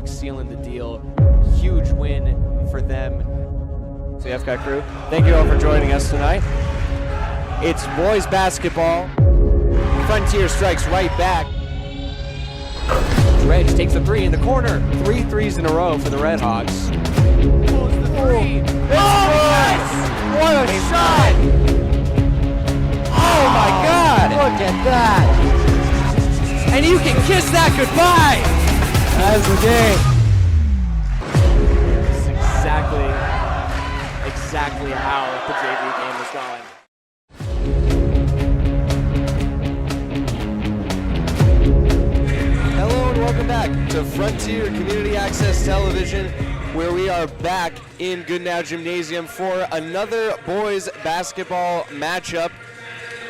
Redhawks sealing the deal. Huge win for them. So the FCAT crew, thank you all for joining us tonight. It's boys basketball. Frontier strikes right back. Dredge takes a three in the corner. 3 threes in a row for the Redhawks. Pulls the three. Yes! What a shot! Oh my God! Look at that! And you can kiss that goodbye! That's the game. This is exactly how the JV game is going. Hello and welcome back to Frontier Community Access Television, where we are back in Goodnow Gymnasium for another boys basketball matchup.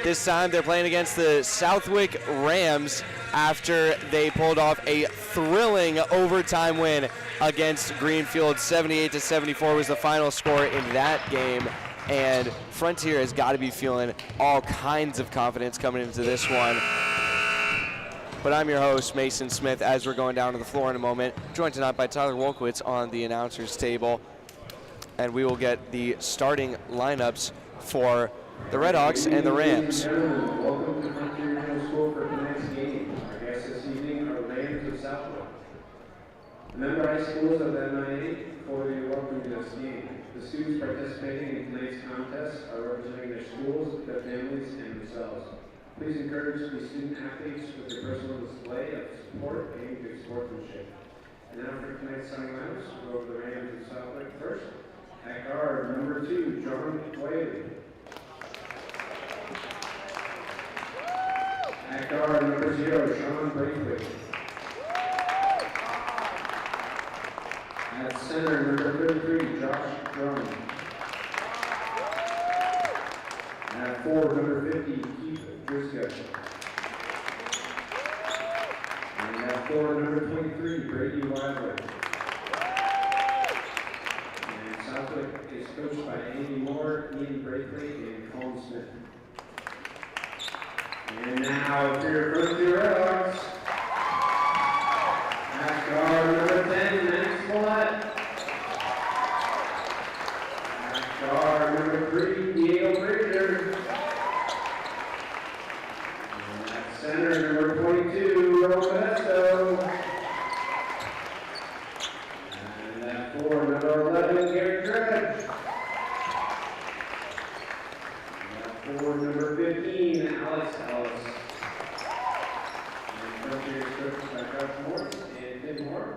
This time they're playing against the Southwick Rams after they pulled off a thrilling overtime win against Greenfield. 78-74 was the final score in that game. And Frontier has got to be feeling all kinds of confidence coming into this one. But I'm your host, Mason Smith, as we're going down to the floor in a moment, joined tonight by Tyler Wolkowitz on the announcer's table. And we will get the starting lineups for the Redhawks and the Rams. Welcome to Frontier Middle School for tonight's game. Our guests this evening are Rams of Southwick. The member high schools of MIA fully welcome to this game. The students participating in tonight's contest are representing their schools, their families, and themselves. Please encourage the student athletes with their personal display of support aimed at sportsmanship. And now for tonight's starting lineups, we'll go over the Rams of Southwick first. At guard, number 2, John Whaley. At guard, number 0, Sean Braithwaite. At center, number 33, Josh Drum. At 4, number 50, Keith Briscoe. And at 4, number 23, Brady Wilder. And Southwick is coached by Andy Moore, Ian Braithwaite, and Colin Smith. And now for your Frontier Redhawks. At guard number 10, Max Follett. At guard number 3, Diego Frazier. And at center number 22, Roman Modesto. And at 4, number 11, Gary Dredge. For number 15, Alex Ellis. And Frontier is coached by Josh Moore and Tim Moore.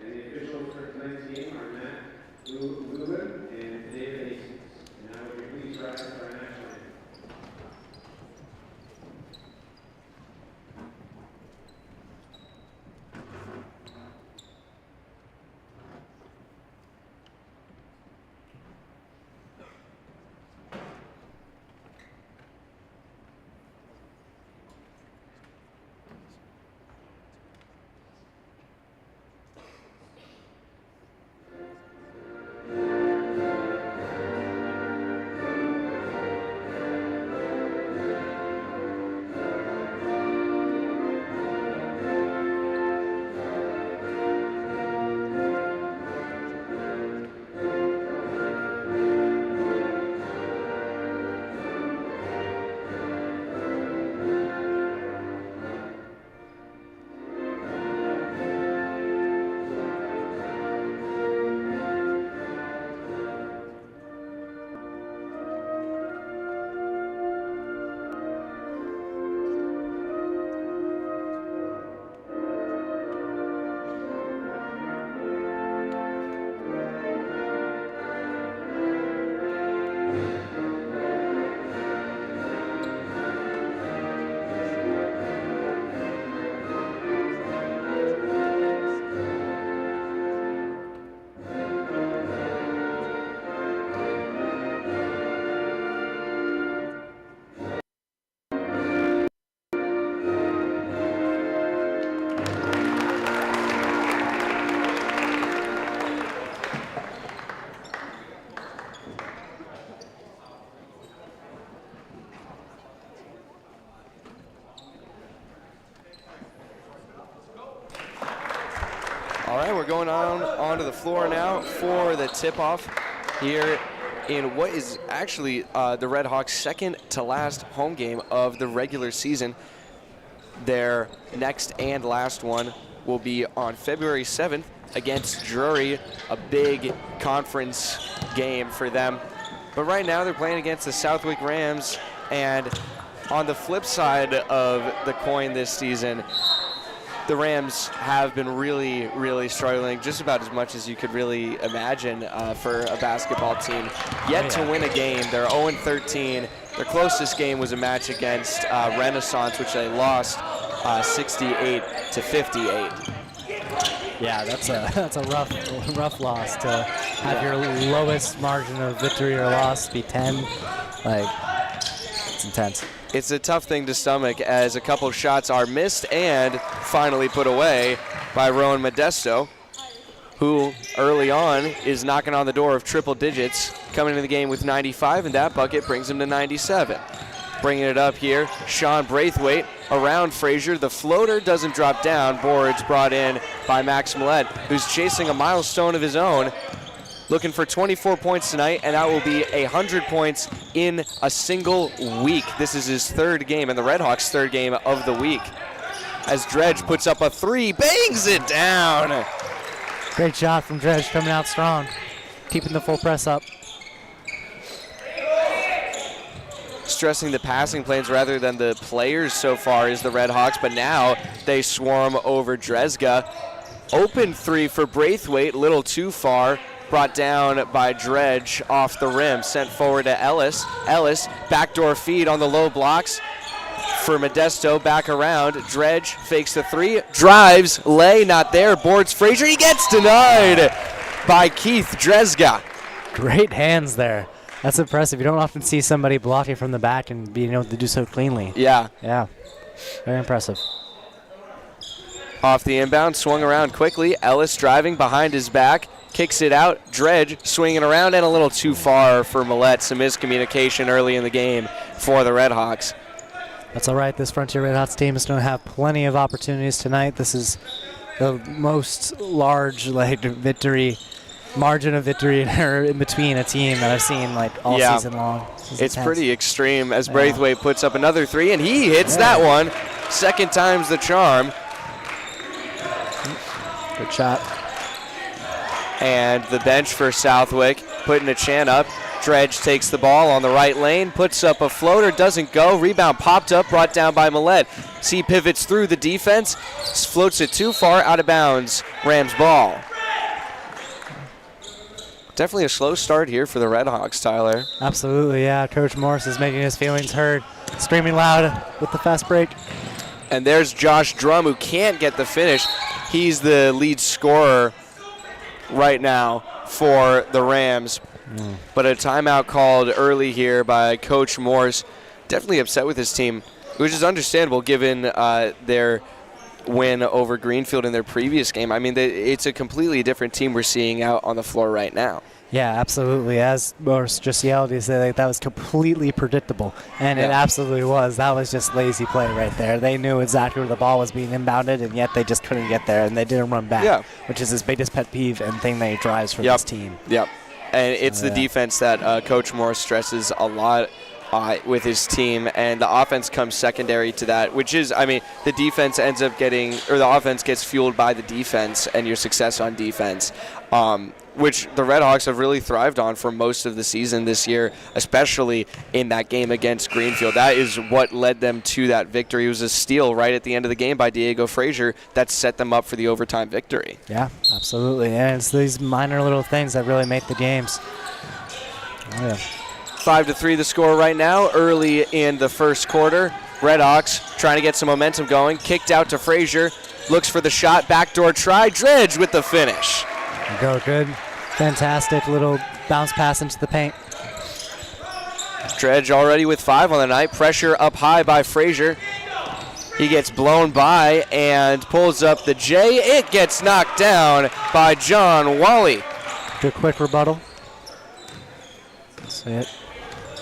And the officials for tonight's game are Matt Lubin and David Hastings. And now would you please rise for our national anthem. right, we're going onto the floor now for the tip-off here in what is actually the Red Hawks' second to last home game of the regular season. Their next and last one will be on February 7th against Drury, a big conference game for them. But right now they're playing against the Southwick Rams, and on the flip side of the coin this season, the Rams have been really, really struggling, just about as much as you could really imagine for a basketball team. Yet to win a game. They're 0-13. Their closest game was a match against Renaissance, which they lost 68-58. Yeah, that's a rough loss to have your lowest margin of victory or loss be 10. Like, it's intense. It's a tough thing to stomach as a couple shots are missed and finally put away by Rowan Modesto, who early on is knocking on the door of triple digits, coming into the game with 95, and that bucket brings him to 97. Bringing it up here, Sean Braithwaite around Frazier. The floater doesn't drop down. Boards brought in by Max Millett, who's chasing a milestone of his own, looking for 24 points tonight, and that will be 100 points in a single week. This is his third game, and the Red Hawks' third game of the week. As Dredge puts up a three, bangs it down. Great shot from Dredge, coming out strong, keeping the full press up. Stressing the passing planes rather than the players so far is the Red Hawks, but now they swarm over Dresga. Open three for Braithwaite, a little too far. Brought down by Dredge off the rim, sent forward to Ellis. Ellis, backdoor feed on the low blocks for Modesto, back around. Dredge fakes the three, drives, lay, not there, boards Frazier. He gets denied by Keith Dresga. Great hands there. That's impressive. You don't often see somebody blocking from the back and being able to do so cleanly. Yeah. Yeah, very impressive. Off the inbound, swung around quickly. Ellis driving behind his back. Kicks it out. Dredge swinging around and a little too far for Millett. Some miscommunication early in the game for the Red Hawks. That's all right. This Frontier Red Hawks team is going to have plenty of opportunities tonight. This is the most large margin of victory in between a team that I've seen all season long. It's pretty extreme as Braithwaite puts up another three, and he hits that one. Second time's the charm. Good shot. And the bench for Southwick putting a chan up. Dredge takes the ball on the right lane, puts up a floater, doesn't go. Rebound popped up, brought down by Millett. C pivots through the defense, floats it too far, out of bounds. Rams ball. Definitely a slow start here for the Red Hawks, Tyler. Absolutely, yeah. Coach Morris is making his feelings heard, screaming loud with the fast break. And there's Josh Drum, who can't get the finish. He's the lead scorer right now for the Rams. But a timeout called early here by Coach Morse. Definitely upset with his team, which is understandable given their win over Greenfield in their previous game. I mean, it's a completely different team we're seeing out on the floor right now. Yeah, absolutely. As Morse just yelled, he said that was completely predictable, and it absolutely was. That was just lazy play right there. They knew exactly where the ball was being inbounded, and yet they just couldn't get there, and they didn't run back, which is his biggest pet peeve and thing that he drives for this team. Yep. And it's the defense that Coach Morris stresses a lot with his team, and the offense comes secondary to that, which is, I mean, the defense ends up getting, or the offense gets fueled by the defense and your success on defense, which the Red Hawks have really thrived on for most of the season this year, especially in that game against Greenfield. That is what led them to that victory. It was a steal right at the end of the game by Diego Frazier that set them up for the overtime victory. Yeah, absolutely. And it's these minor little things that really make the games. Oh, yeah. 5-3 the score right now, early in the first quarter. Red Hawks trying to get some momentum going. Kicked out to Frazier. Looks for the shot. Backdoor try. Dredge with the finish. Go good. Fantastic little bounce pass into the paint. Dredge already with 5 on the night. Pressure up high by Frazier. He gets blown by and pulls up the J. It gets knocked down by John Wally. Good quick rebuttal. That's it.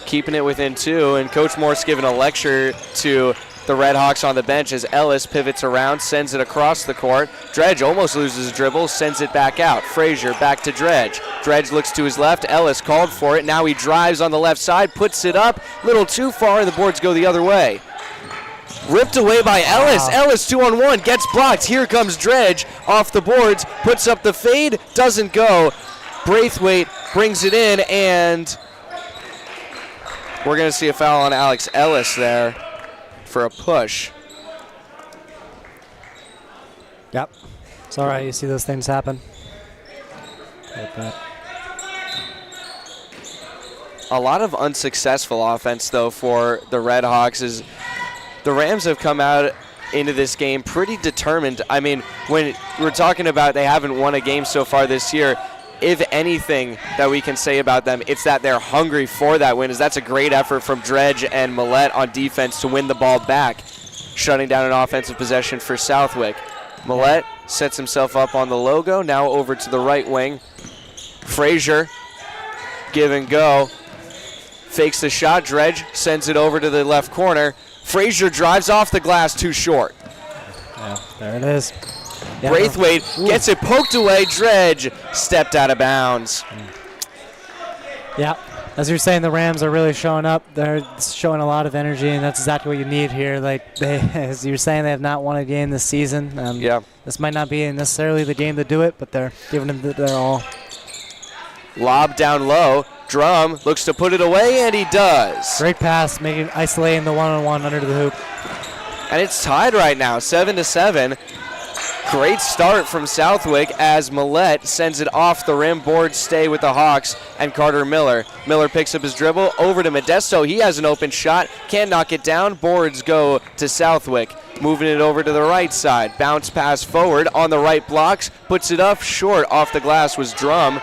Keeping it within 2, and Coach Morse giving a lecture to the Red Hawks on the bench as Ellis pivots around, sends it across the court. Dredge almost loses a dribble, sends it back out. Frazier back to Dredge. Dredge looks to his left. Ellis called for it. Now he drives on the left side, puts it up. Little too far. The boards go the other way. Ripped away by Ellis. Wow. Ellis 2-on-1, gets blocked. Here comes Dredge off the boards, puts up the fade, doesn't go. Braithwaite brings it in, and we're going to see a foul on Alex Ellis there for a push. Yep. It's all right. You see those things happen. Like that. A lot of unsuccessful offense, though, for the Red Hawks. Is the Rams have come out into this game pretty determined. I mean, when we're talking about they haven't won a game so far this year, if anything that we can say about them, it's that they're hungry for that win. That's a great effort from Dredge and Millette on defense to win the ball back, shutting down an offensive possession for Southwick. Millette sets himself up on the logo, now over to the right wing. Frazier, give and go, fakes the shot. Dredge sends it over to the left corner. Frazier drives off the glass, too short. Yeah, there it is. Yeah. Braithwaite gets it poked away. Dredge stepped out of bounds. Yeah, as you're saying, the Rams are really showing up. They're showing a lot of energy, and that's exactly what you need here. Like they, as you're saying, they have not won a game this season. Yeah. This might not be necessarily the game to do it, but they're giving them their all. Lob down low. Drum looks to put it away, and he does. Great pass, isolating the one-on-one under the hoop. And it's tied right now, 7-7. Great start from Southwick as Millette sends it off the rim. Boards stay with the Hawks and Carter Miller. Miller picks up his dribble over to Modesto. He has an open shot, can't knock it down. Boards go to Southwick. Moving it over to the right side. Bounce pass forward on the right blocks. Puts it up short. Off the glass was Drum.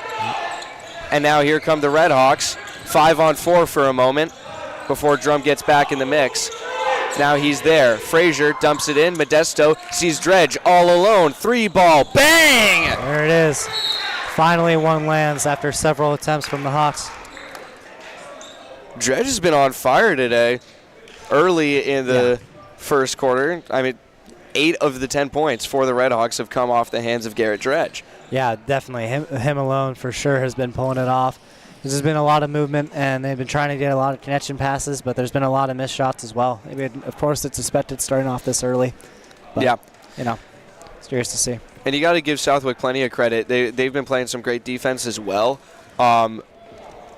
And now here come the Red Hawks. 5-on-4 for a moment before Drum gets back in the mix. Now he's there. Frazier dumps it in. Modesto sees Dredge all alone. 3-ball. Bang! There it is. Finally one lands after several attempts from the Hawks. Dredge has been on fire today. Early in the first quarter, I mean, 8 of the 10 points for the Red Hawks have come off the hands of Garrett Dredge. Yeah, definitely. Him alone for sure has been pulling it off. There's been a lot of movement, and they've been trying to get a lot of connection passes, but there's been a lot of missed shots as well. I mean, of course, it's expected starting off this early. But, yeah. You know, it's curious to see. And you got to give Southwick plenty of credit. They've been playing some great defense as well on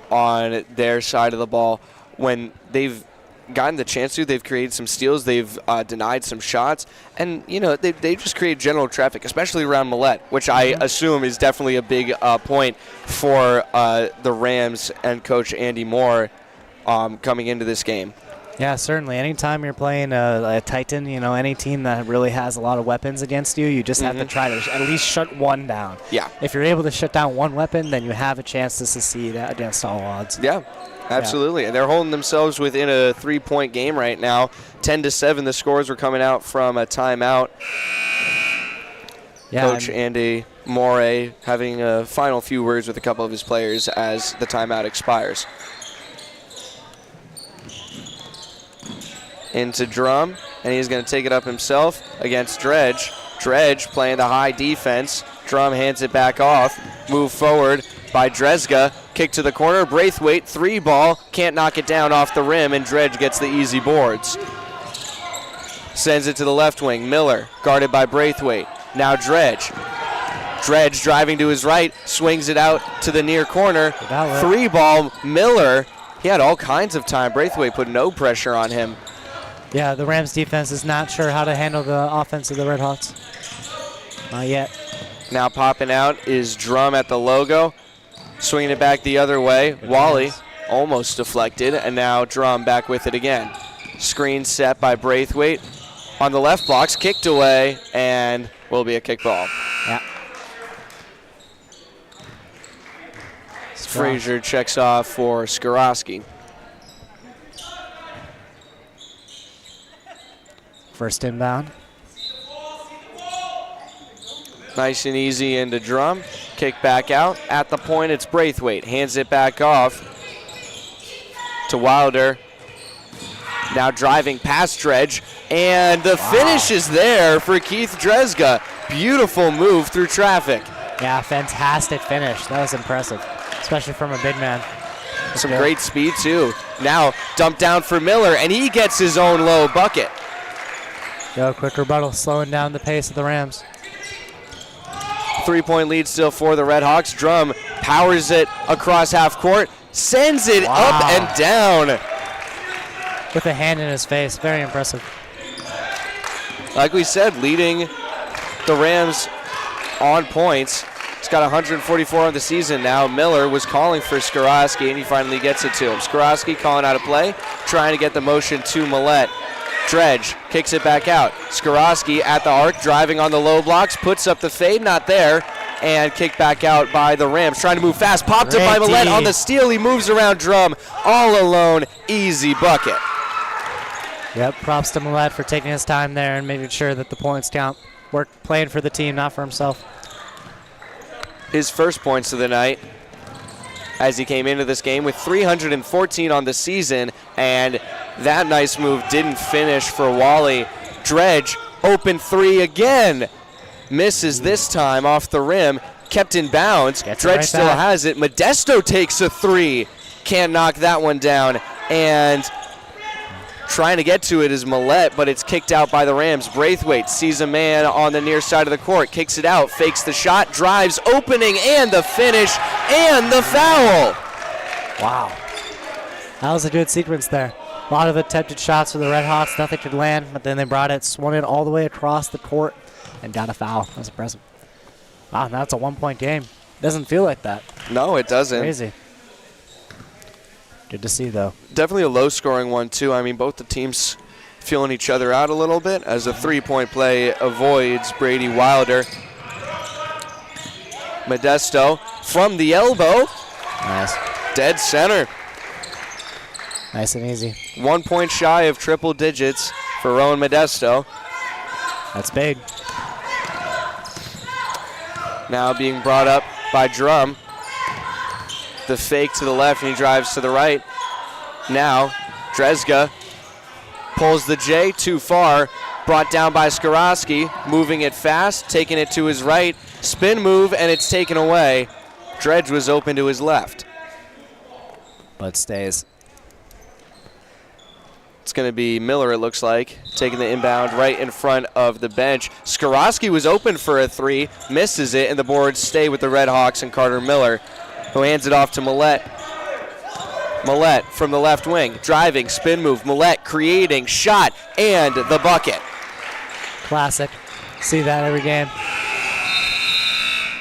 their side of the ball. When they've gotten the chance to, they've created some steals, they've denied some shots, and you know they just create general traffic, especially around Millette, which I assume is definitely a big point for the Rams and Coach Andy Moore coming into this game. Yeah, certainly. Anytime you're playing a Titan, you know, any team that really has a lot of weapons against you, you just have to try to at least shut one down. Yeah. If you're able to shut down one weapon, then you have a chance to succeed against all odds. Yeah. Absolutely, yeah. And they're holding themselves within a 3-point game right now. 10-7, the scores were coming out from a timeout. Yeah, Coach Andy Moore having a final few words with a couple of his players as the timeout expires. Into Drum, and he's going to take it up himself against Dredge. Dredge playing the high defense. Drum hands it back off. Move forward by Dresga. Kick to the corner. Braithwaite, 3-ball. Can't knock it down off the rim, and Dredge gets the easy boards. Sends it to the left wing. Miller, guarded by Braithwaite. Now Dredge. Dredge driving to his right. Swings it out to the near corner. 3-ball. Miller. He had all kinds of time. Braithwaite put no pressure on him. Yeah, the Rams defense is not sure how to handle the offense of the Red Hawks. Not yet. Now popping out is Drum at the logo. Swinging it back the other way. Wally almost deflected, and now Drum back with it again. Screen set by Braithwaite. On the left blocks, kicked away, and will be a kickball. Yeah. Frazier checks off for Skorowski. First inbound. Nice and easy into Drum. Kick back out. At the point, it's Braithwaite. Hands it back off to Wilder. Now driving past Dredge, and the finish is there for Keith Dresga. Beautiful move through traffic. Yeah, fantastic finish. That was impressive, especially from a big man. Some great speed, too. Now dumped down for Miller, and he gets his own low bucket. Yo, quick rebuttal, slowing down the pace of the Rams. 3-point lead still for the Red Hawks. Drum powers it across half court, sends it up and down. With a hand in his face, very impressive. Like we said, leading the Rams on points. He's got 144 on the season now. Miller was calling for Skorowski, and he finally gets it to him. Skorowski calling out a play, trying to get the motion to Millette. Dredge kicks it back out. Skorowski at the arc, driving on the low blocks, puts up the fade, not there, and kicked back out by the Rams. Trying to move fast, popped up by Millette on the steal. He moves around Drum, all alone, easy bucket. Yep, props to Millette for taking his time there and making sure that the points count. Playing for the team, not for himself. His first points of the night as he came into this game with 314 on the season, and that nice move didn't finish for Wally. Dredge, open three again. Misses this time off the rim, kept in bounds. Dredge still has it. Modesto takes a three. Can't knock that one down, and trying to get to it is Millette, but it's kicked out by the Rams. Braithwaite sees a man on the near side of the court, kicks it out, fakes the shot, drives, opening, and the finish, and the foul. Wow. That was a good sequence there. A lot of attempted shots for the Red Hawks, nothing could land, but then they brought it, swung it all the way across the court, and got a foul. That was impressive. Wow, now it's a one-point game. Doesn't feel like that. No, it doesn't. Crazy. Good to see, though. Definitely a low-scoring one, too. I mean, both the teams feeling each other out a little bit as a three-point play avoids Brady Wilder. Modesto from the elbow. Nice. Dead center. Nice and easy. 1 point shy of triple digits for Rowan Modesto. That's big. Now being brought up by Drum. The fake to the left, and he drives to the right. Now, Dresga pulls the J too far. Brought down by Skorowski, moving it fast, taking it to his right. Spin move, and it's taken away. Dredge was open to his left. But stays. It's going to be Miller, it looks like, taking the inbound right in front of the bench. Skorowski was open for a three, misses it, and the boards stay with the Red Hawks and Carter Miller, who hands it off to Millette. Millette from the left wing, driving, spin move. Millette creating, shot, and the bucket. Classic. See that every game.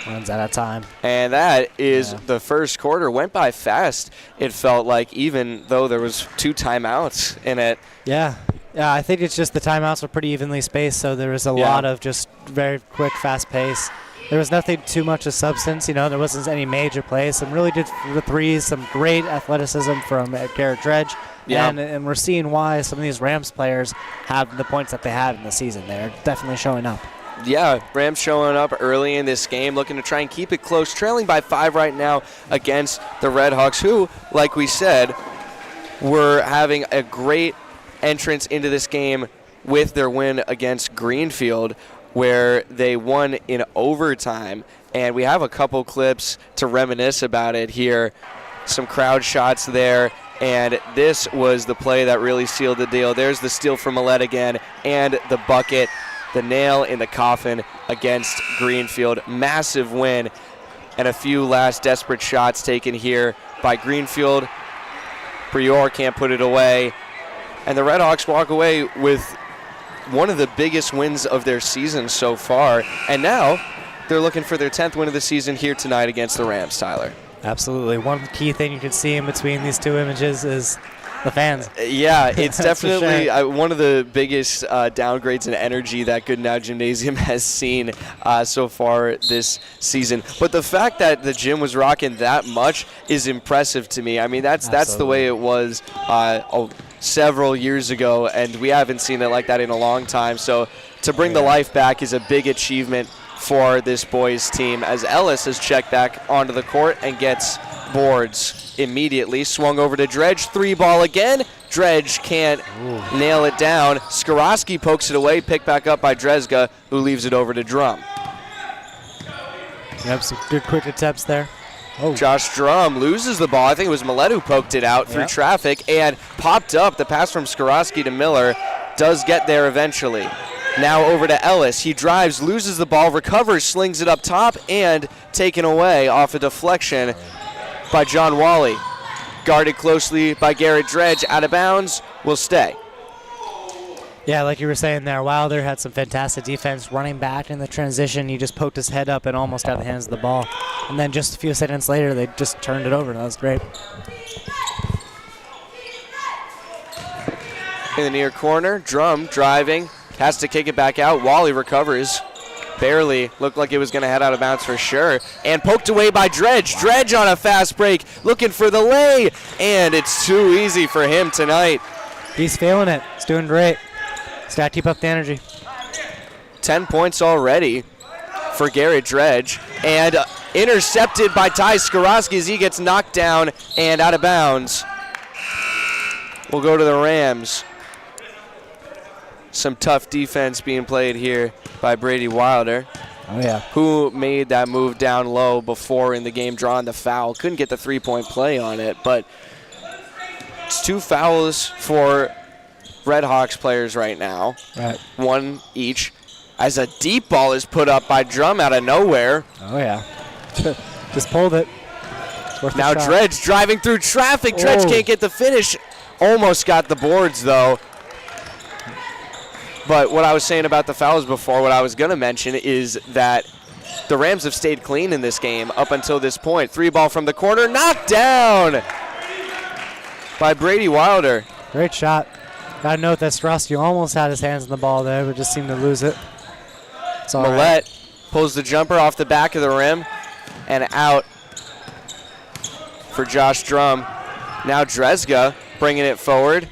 Runs out of time. And that is the first quarter. Went by fast, it felt like, even though there was 2 timeouts in it. Yeah, I think it's just the timeouts were pretty evenly spaced, so there was a lot of just very quick, fast pace. There was nothing too much of substance, there wasn't any major plays. Some really good threes, some great athleticism from Garrett Dredge. Yeah. And we're seeing why some of these Rams players have the points that they had in the season. They're definitely showing up. Yeah, Rams showing up early in this game, looking to try and keep it close, trailing by 5 right now against the Red Hawks, who, like we said, were having a great entrance into this game with their win against Greenfield, where they won in overtime. And we have a couple clips to reminisce about it here. Some crowd shots there, and this was the play that really sealed the deal. There's the steal from Millette again, and the bucket, the nail in the coffin against Greenfield. Massive win, and a few last desperate shots taken here by Greenfield. Prior can't put it away, and the Red Hawks walk away with one of the biggest wins of their season so far, and now they're looking for their 10th win of the season here tonight against the Rams, Tyler. Absolutely. One key thing you can see in between these two images is the fans. Yeah, it's definitely one of the biggest downgrades in energy that Goodenow Gymnasium has seen so far this season. But the fact that the gym was rocking that much is impressive to me. I mean, that's the way it was several years ago, and we haven't seen it like that in a long time. So to bring the life back is a big achievement for this boys team, as Ellis has checked back onto the court and gets boards immediately. Swung over to Dredge, 3 ball again. Dredge can't nail it down. Skorowski pokes it away, picked back up by Drezga, who leaves it over to Drum. Yep, some good quick attempts there. Oh. Josh Drum loses the ball. I think it was Millet who poked it out through traffic and popped up. The pass from Skorowski to Miller does get there eventually. Now over to Ellis. He drives, loses the ball, recovers, slings it up top, and taken away off a deflection by John Wally. Guarded closely by Garrett Dredge, out of bounds, will stay. Yeah, like you were saying there, Wilder had some fantastic defense running back in the transition. He just poked his head up and almost got the hands of the ball. And then just a few seconds later, they just turned it over. That was great. In the near corner, Drum driving, has to kick it back out. Wally recovers. Barely. Looked like it was going to head out of bounds for sure. And poked away by Dredge. Dredge on a fast break, looking for the lay. And it's too easy for him tonight. He's feeling it. He's doing great. He's got to keep up the energy. 10 points already for Garrett Dredge. And intercepted by Ty Skorowski as he gets knocked down and out of bounds. We'll go to the Rams. Some tough defense being played here by Brady Wilder. Oh, yeah. Who made that move down low before in the game, drawing the foul. Couldn't get the three-point play on it, but it's 2 fouls for Red Hawks players right now. Right. 1 each. As a deep ball is put up by Drum out of nowhere. Oh, yeah. Just pulled it. Now Dredge driving through traffic. Dredge can't get the finish. Almost got the boards, though. But what I was saying about the fouls before, what I was going to mention is that the Rams have stayed clean in this game up until this point. 3 ball from the corner, knocked down by Brady Wilder. Great shot. Got to note that Skorowski almost had his hands on the ball there, but just seemed to lose it. It's all Millette pulls the jumper off the back of the rim and out for Josh Drum. Now Drezga bringing it forward.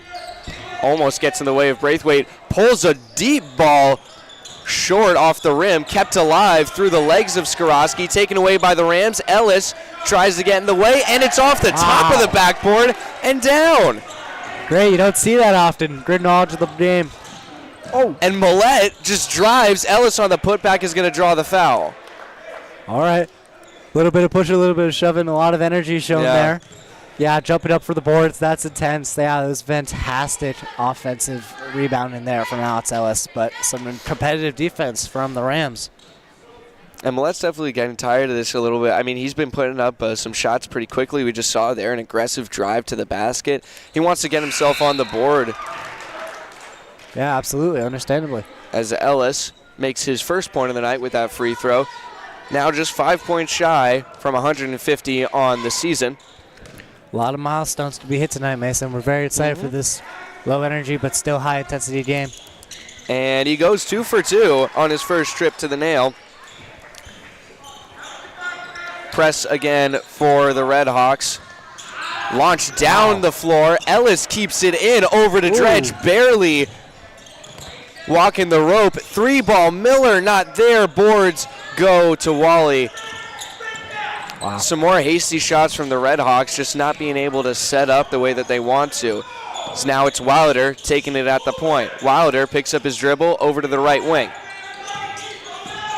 Almost gets in the way of Braithwaite. Pulls a deep ball short off the rim. Kept alive through the legs of Skorowski. Taken away by the Rams. Ellis tries to get in the way, and it's off the top of the backboard and down. Great. You don't see that often. Good knowledge of the game. Oh. And Millette just drives. Ellis on the putback is going to draw the foul. All right. A little bit of pushing, a little bit of shoving, a lot of energy shown there. Yeah, jumping up for the boards, that's intense. Yeah, it was fantastic offensive rebounding there from Alex Ellis, but some competitive defense from the Rams. And Millette's definitely getting tired of this a little bit. I mean, he's been putting up some shots pretty quickly. We just saw there an aggressive drive to the basket. He wants to get himself on the board. Yeah, absolutely, understandably. As Ellis makes his first point of the night with that free throw. Now just 5 points shy from 150 on the season. A lot of milestones to be hit tonight, Mason. We're very excited for this low energy but still high intensity game. And he goes 2 for 2 on his first trip to the nail. Press again for the Red Hawks. Launch down the floor. Ellis keeps it in over to Dredge. Barely walking the rope. 3 ball. Miller not there. Boards go to Wally. Wow. Some more hasty shots from the Red Hawks, just not being able to set up the way that they want to. So now it's Wilder taking it at the point. Wilder picks up his dribble over to the right wing.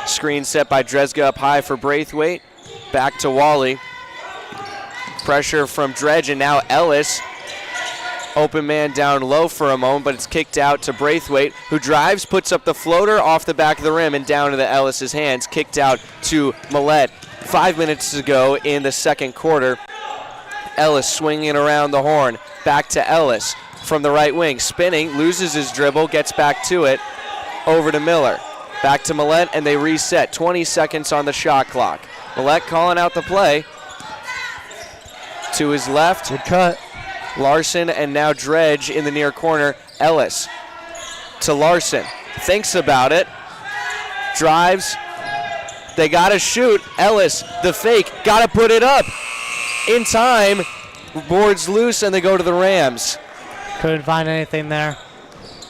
Screen set by Drezga up high for Braithwaite. Back to Wally. Pressure from Dredge, and now Ellis. Open man down low for a moment, but it's kicked out to Braithwaite, who drives, puts up the floater off the back of the rim and down into Ellis's hands. Kicked out to Millette. 5 minutes to go in the second quarter. Ellis swinging around the horn. Back to Ellis from the right wing. Spinning, loses his dribble, gets back to it. Over to Miller. Back to Millette, and they reset. 20 seconds on the shot clock. Millette calling out the play. To his left. Good cut. Larson, and now Dredge in the near corner. Ellis to Larson. Thinks about it. Drives. They got to shoot. Ellis, the fake, got to put it up. In time, boards loose, and they go to the Rams. Couldn't find anything there.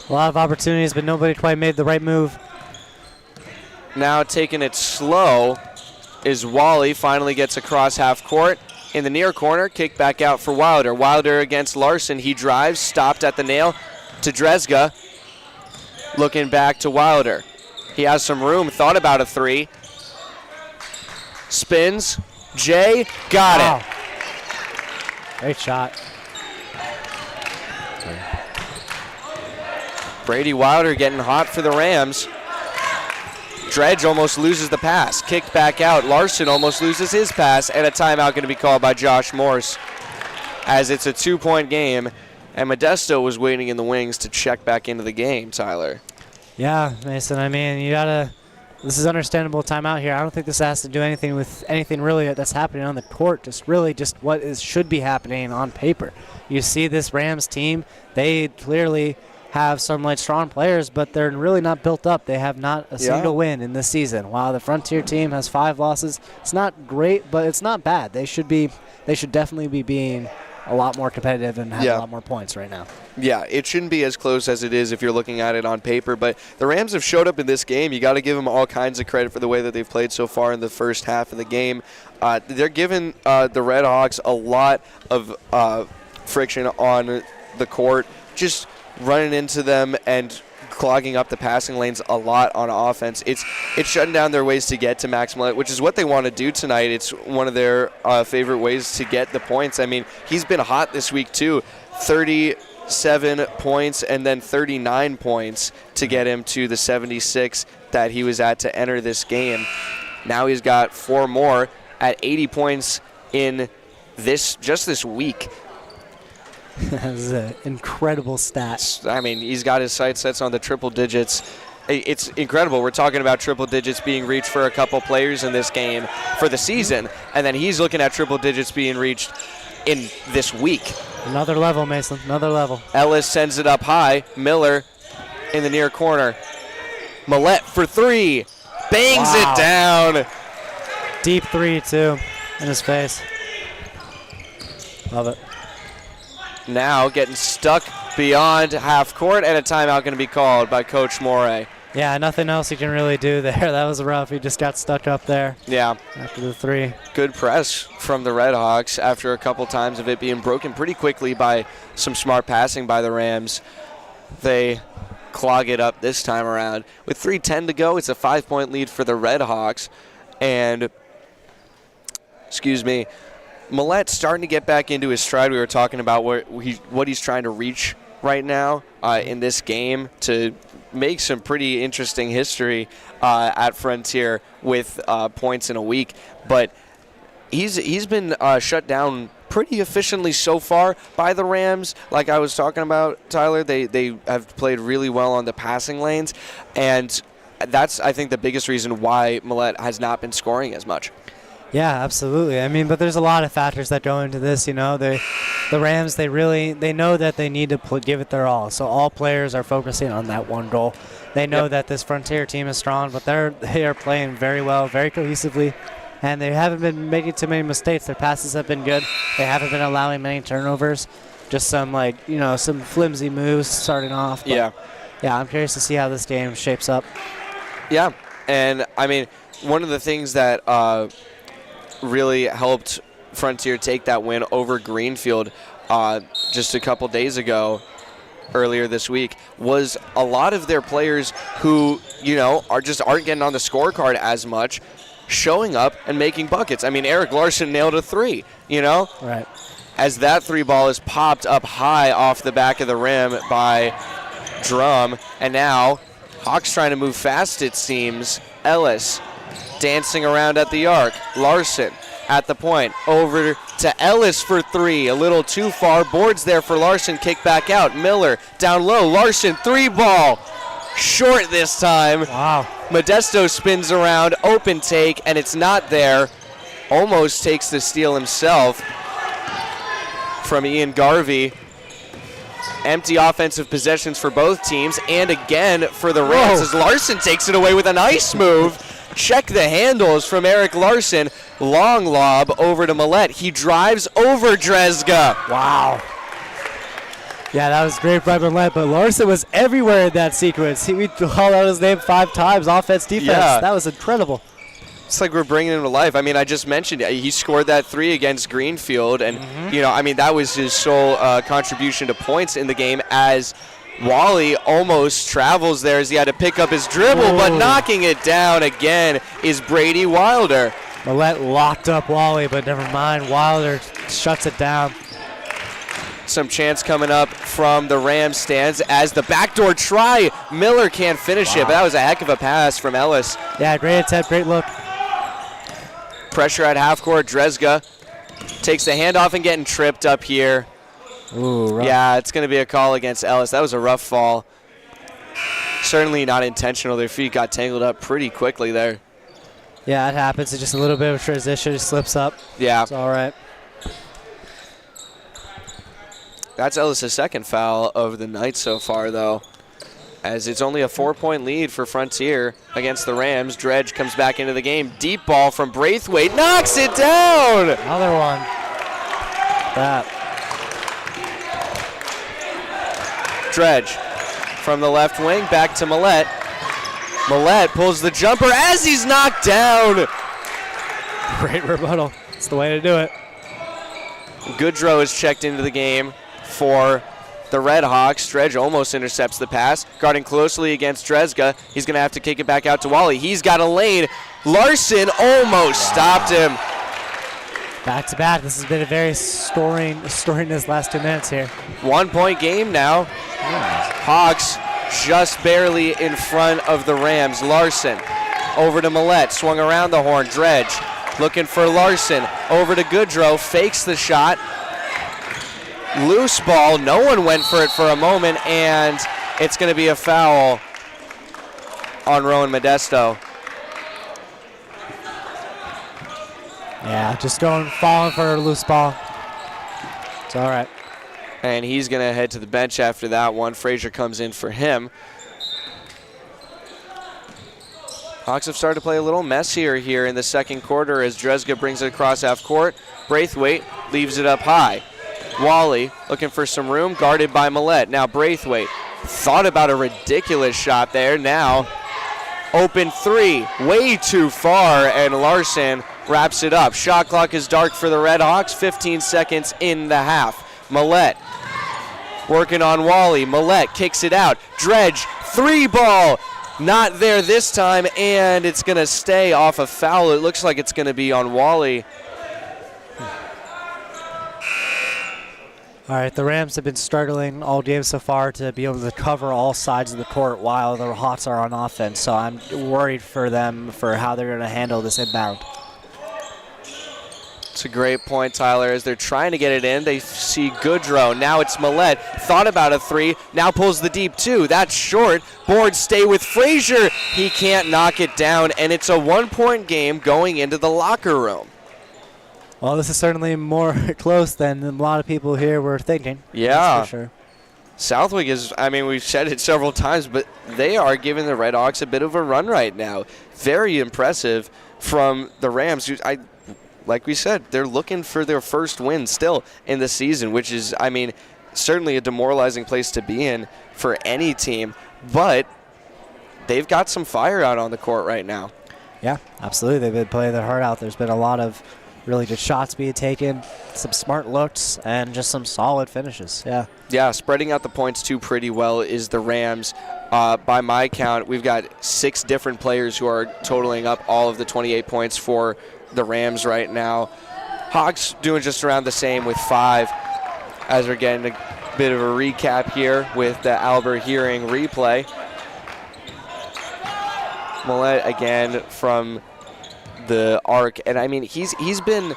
A lot of opportunities, but nobody quite made the right move. Now taking it slow is Wally. Finally gets across half court. in the near corner, kick back out for Wilder. Wilder against Larson. He drives, stopped at the nail to Drezga. Looking back to Wilder. He has some room, thought about a three. Spins. Jay, got it. Great shot. Brady Wilder getting hot for the Rams. Dredge almost loses the pass. Kicked back out. Larson almost loses his pass, and a timeout going to be called by Josh Morse as it's a 2-point game, and Modesto was waiting in the wings to check back into the game, Tyler. Yeah, Mason, I mean, this is understandable timeout here. I don't think this has to do anything with anything really that's happening on the court, just what should be happening on paper. You see this Rams team, they clearly have some strong players, but they're really not built up. They have not a single win in this season. While the Frontier team has 5 losses, it's not great, but it's not bad. They should definitely be being a lot more competitive and have a lot more points right now. Yeah, it shouldn't be as close as it is if you're looking at it on paper, but the Rams have showed up in this game. You got to give them all kinds of credit for the way that they've played so far in the first half of the game. They're giving the Red Hawks a lot of friction on the court, just running into them and clogging up the passing lanes a lot on offense. It's shutting down their ways to get to Max Millett, which is what they want to do tonight. It's one of their favorite ways to get the points. I mean, he's been hot this week too. 37 points and then 39 points to get him to the 76 that he was at to enter this game. Now he's got 4 more at 80 points in this week. That was an incredible stat. I mean, he's got his sights set on the triple digits. It's incredible. We're talking about triple digits being reached for a couple players in this game for the season, and then he's looking at triple digits being reached in this week. Another level, Mason. Another level. Ellis sends it up high. Miller in the near corner. Millett for 3. Bangs it down. Deep 3, too, in his face. Love it. Now getting stuck beyond half court, and a timeout going to be called by Coach Morey. Yeah, nothing else he can really do there. That was rough. He just got stuck up there. Yeah. After the 3. Good press from the Red Hawks after a couple times of it being broken pretty quickly by some smart passing by the Rams. They clog it up this time around. With 3:10 to go, it's a 5-point lead for the Red Hawks. And, Millett's starting to get back into his stride. We were talking about what he's trying to reach right now in this game to make some pretty interesting history at Frontier with points in a week. But he's been shut down pretty efficiently so far by the Rams. Like I was talking about, Tyler, they have played really well on the passing lanes, and that's, I think, the biggest reason why Millett has not been scoring as much. Yeah, absolutely. I mean, but there's a lot of factors that go into this. The Rams, they know that they need to give it their all. So all players are focusing on that one goal. They know that this Frontier team is strong, but they are playing very well, very cohesively, and they haven't been making too many mistakes. Their passes have been good. They haven't been allowing many turnovers. Just some some flimsy moves starting off. But yeah, I'm curious to see how this game shapes up. Yeah, and I mean, one of the things that really helped Frontier take that win over Greenfield just a couple days ago, earlier this week, was a lot of their players who, aren't getting on the scorecard as much, showing up and making buckets. I mean, Eric Larson nailed a 3, Right. As that 3 ball is popped up high off the back of the rim by Drum, and now Hawks trying to move fast, it seems. Ellis dancing around at the arc. Larson at the point. Over to Ellis for 3. A little too far. Boards there for Larson. Kick back out. Miller down low. Larson 3 ball. Short this time. Wow. Modesto spins around. Open take, and it's not there. Almost takes the steal himself from Ian Garvey. Empty offensive possessions for both teams, and again for the Rams as Larson takes it away with a nice move. Check the handles from Eric Larson. Long lob over to Millett. He drives over Drezga. Wow. Yeah, that was great by Millett, but Larson was everywhere in that sequence. We called out his name 5 times, offense, defense. Yeah. That was incredible. It's like we're bringing him to life. I mean, I just mentioned he scored that 3 against Greenfield, and I mean that was his sole contribution to points in the game. As Wally almost travels there as he had to pick up his dribble, but knocking it down again is Brady Wilder. Millette locked up Wally, but never mind. Wilder shuts it down. Some chance coming up from the Rams stands as the backdoor try. Miller can't finish it, but that was a heck of a pass from Ellis. Yeah, great attempt, great look. Pressure at half court. Dresga takes the handoff and getting tripped up here. Ooh, rough. Yeah, it's going to be a call against Ellis. That was a rough fall. Certainly not intentional. Their feet got tangled up pretty quickly there. Yeah, it happens. It's just a little bit of a transition. It slips up. Yeah. It's all right. That's Ellis' second foul of the night so far, though, as it's only a 4-point lead for Frontier against the Rams. Dredge comes back into the game. Deep ball from Braithwaite. Knocks it down! Another one. That. Dredge from the left wing back to Millette. Millette pulls the jumper as he's knocked down. Great rebuttal. It's the way to do it. Goodrow is checked into the game for the Red Hawks. Dredge almost intercepts the pass. Guarding closely against Dresga. He's going to have to kick it back out to Wally. He's got a lane. Larson almost stopped him. Back to back. This has been a very story in this last 2 minutes here. 1-point game now. Hawks just barely in front of the Rams. Larson over to Millette. Swung around the horn. Dredge looking for Larson. Over to Goodrow. Fakes the shot. Loose ball. No one went for it for a moment, and it's going to be a foul on Rowan Modesto. Yeah, just falling for a loose ball. It's all right. And he's going to head to the bench after that one. Frazier comes in for him. Hawks have started to play a little messier here in the second quarter as Dresga brings it across half court. Braithwaite leaves it up high. Wally looking for some room, guarded by Millette. Now Braithwaite thought about a ridiculous shot there. Now open 3, way too far, and Larson wraps it up. Shot clock is dark for the Red Hawks, 15 seconds in the half. Millette working on Wally. Millette kicks it out. Dredge, 3 ball. Not there this time, and it's going to stay off a foul. It looks like it's going to be on Wally. All right, the Rams have been struggling all game so far to be able to cover all sides of the court while the Hawks are on offense, so I'm worried for them for how they're going to handle this inbound. It's a great point, Tyler. As they're trying to get it in, they see Goodrow. Now it's Millette. Thought about a 3. Now pulls the deep 2. That's short. Boards stay with Frazier. He can't knock it down, and it's a 1-point game going into the locker room. Well, this is certainly more close than a lot of people here were thinking. Yeah. That's for sure. Southwick is, I mean, we've said it several times, but they are giving the Red Hawks a bit of a run right now. Very impressive from the Rams. Like we said, they're looking for their first win still in the season, which is, I mean, certainly a demoralizing place to be in for any team. But they've got some fire out on the court right now. Yeah, absolutely. They've been playing their heart out. There's been a lot of really good shots being taken, some smart looks, and just some solid finishes. Yeah. Yeah, spreading out the points too pretty well is the Rams. By my count, we've got 6 different players who are totaling up all of the 28 points for the Rams right now. Hawks doing just around the same with 5, as we're getting a bit of a recap here with the Albert Hearing replay. Millette again from the arc, and I mean he's been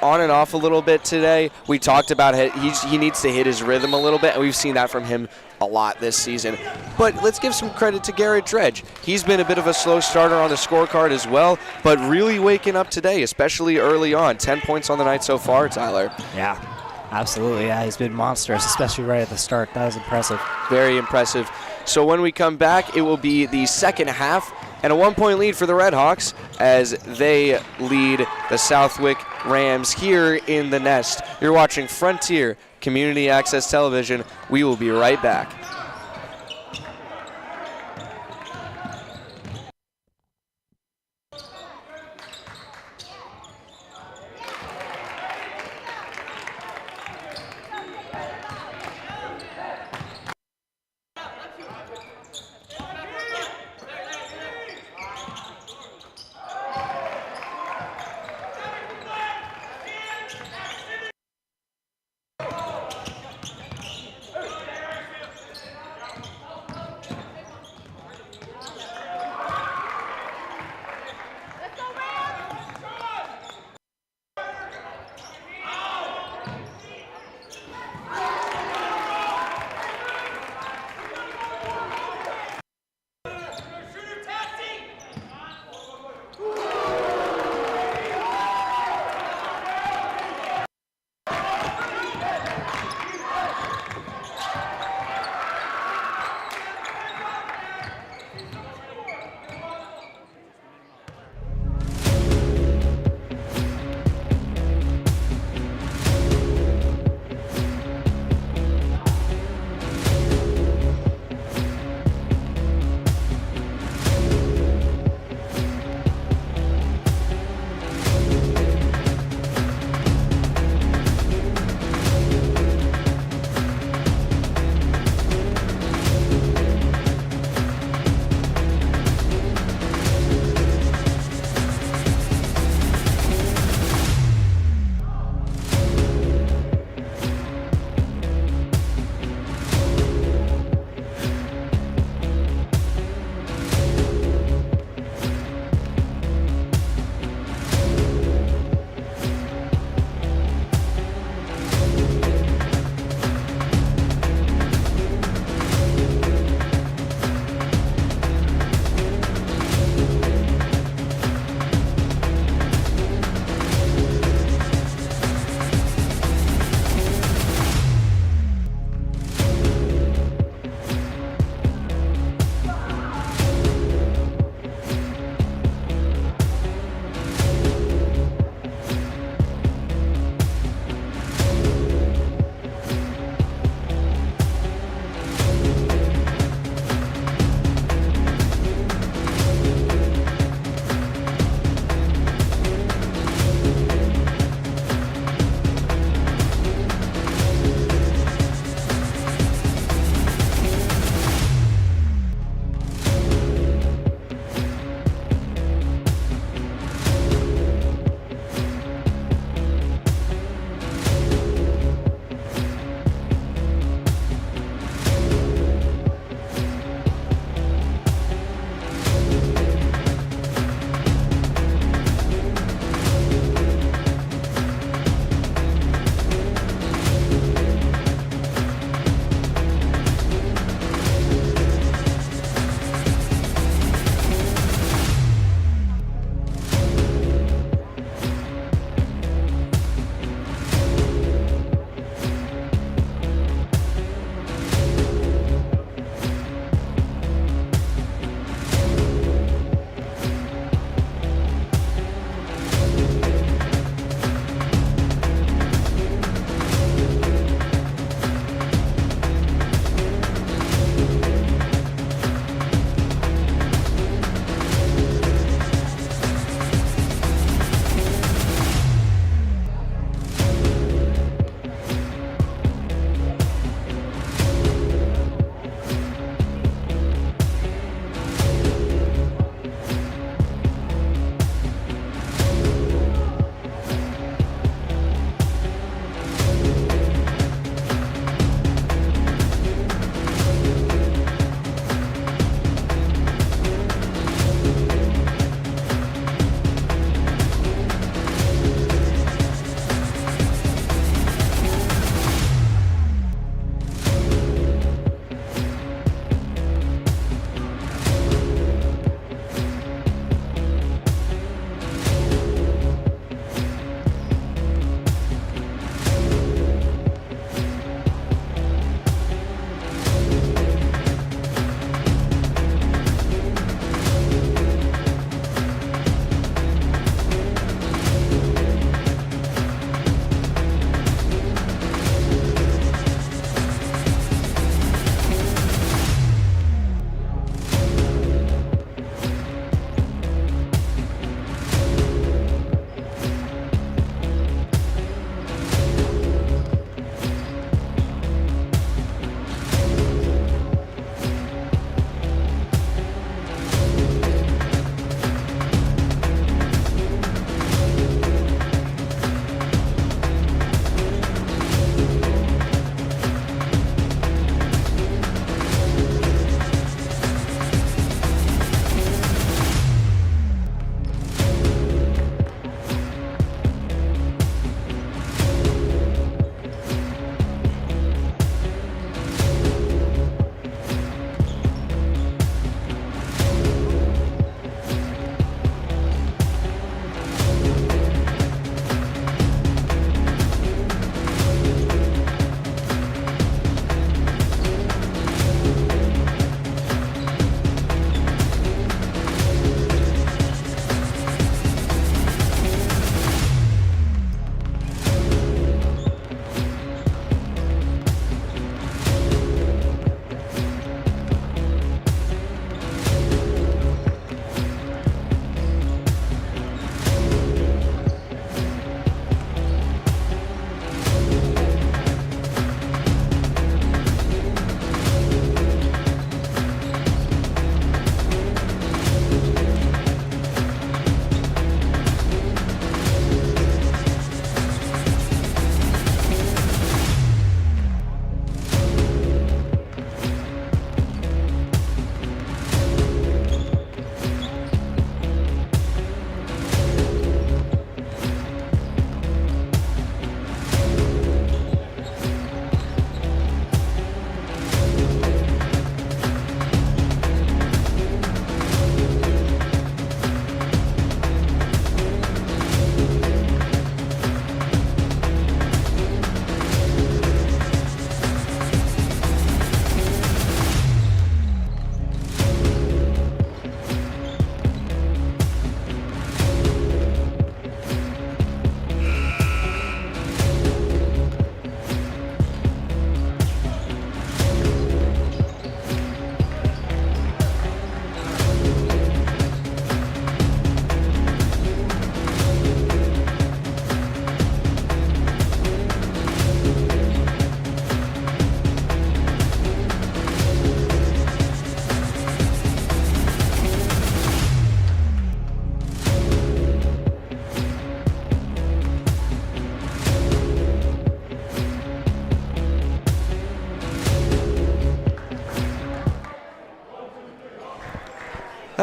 on and off a little bit today. We talked about he needs to hit his rhythm a little bit, and we've seen that from him a lot this season. But let's give some credit to Garrett Dredge. He's been a bit of a slow starter on the scorecard as well, but really waking up today, especially early on. 10 points on the night so far, Tyler. Yeah, absolutely. Yeah, he's been monstrous, especially right at the start. That was impressive. Very impressive. So when we come back, it will be the second half and a 1-point lead for the Red Hawks as they lead the Southwick Rams here in the Nest. You're watching Frontier Community Access Television. We will be right back.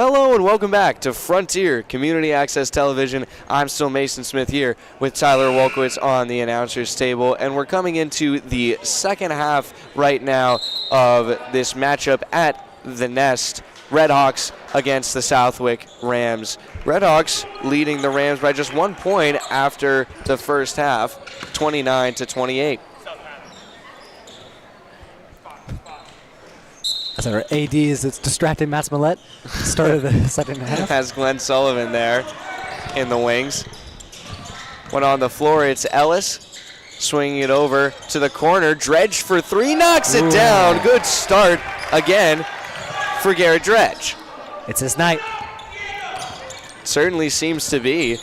Hello and welcome back to Frontier Community Access Television. I'm still Mason Smith here with Tyler Wolkowitz on the announcer's table, and we're coming into the second half right now of this matchup at the Nest. Redhawks against the Southwick Rams. Redhawks leading the Rams by just 1 point after the first half, 29-28. As our AD is distracting Matt Smollett. Start of the second half. Has Glenn Sullivan there in the wings. When on the floor, it's Ellis swinging it over to the corner. Dredge for three, knocks it down. Good start again for Garrett Dredge. It's his night. Certainly seems to be.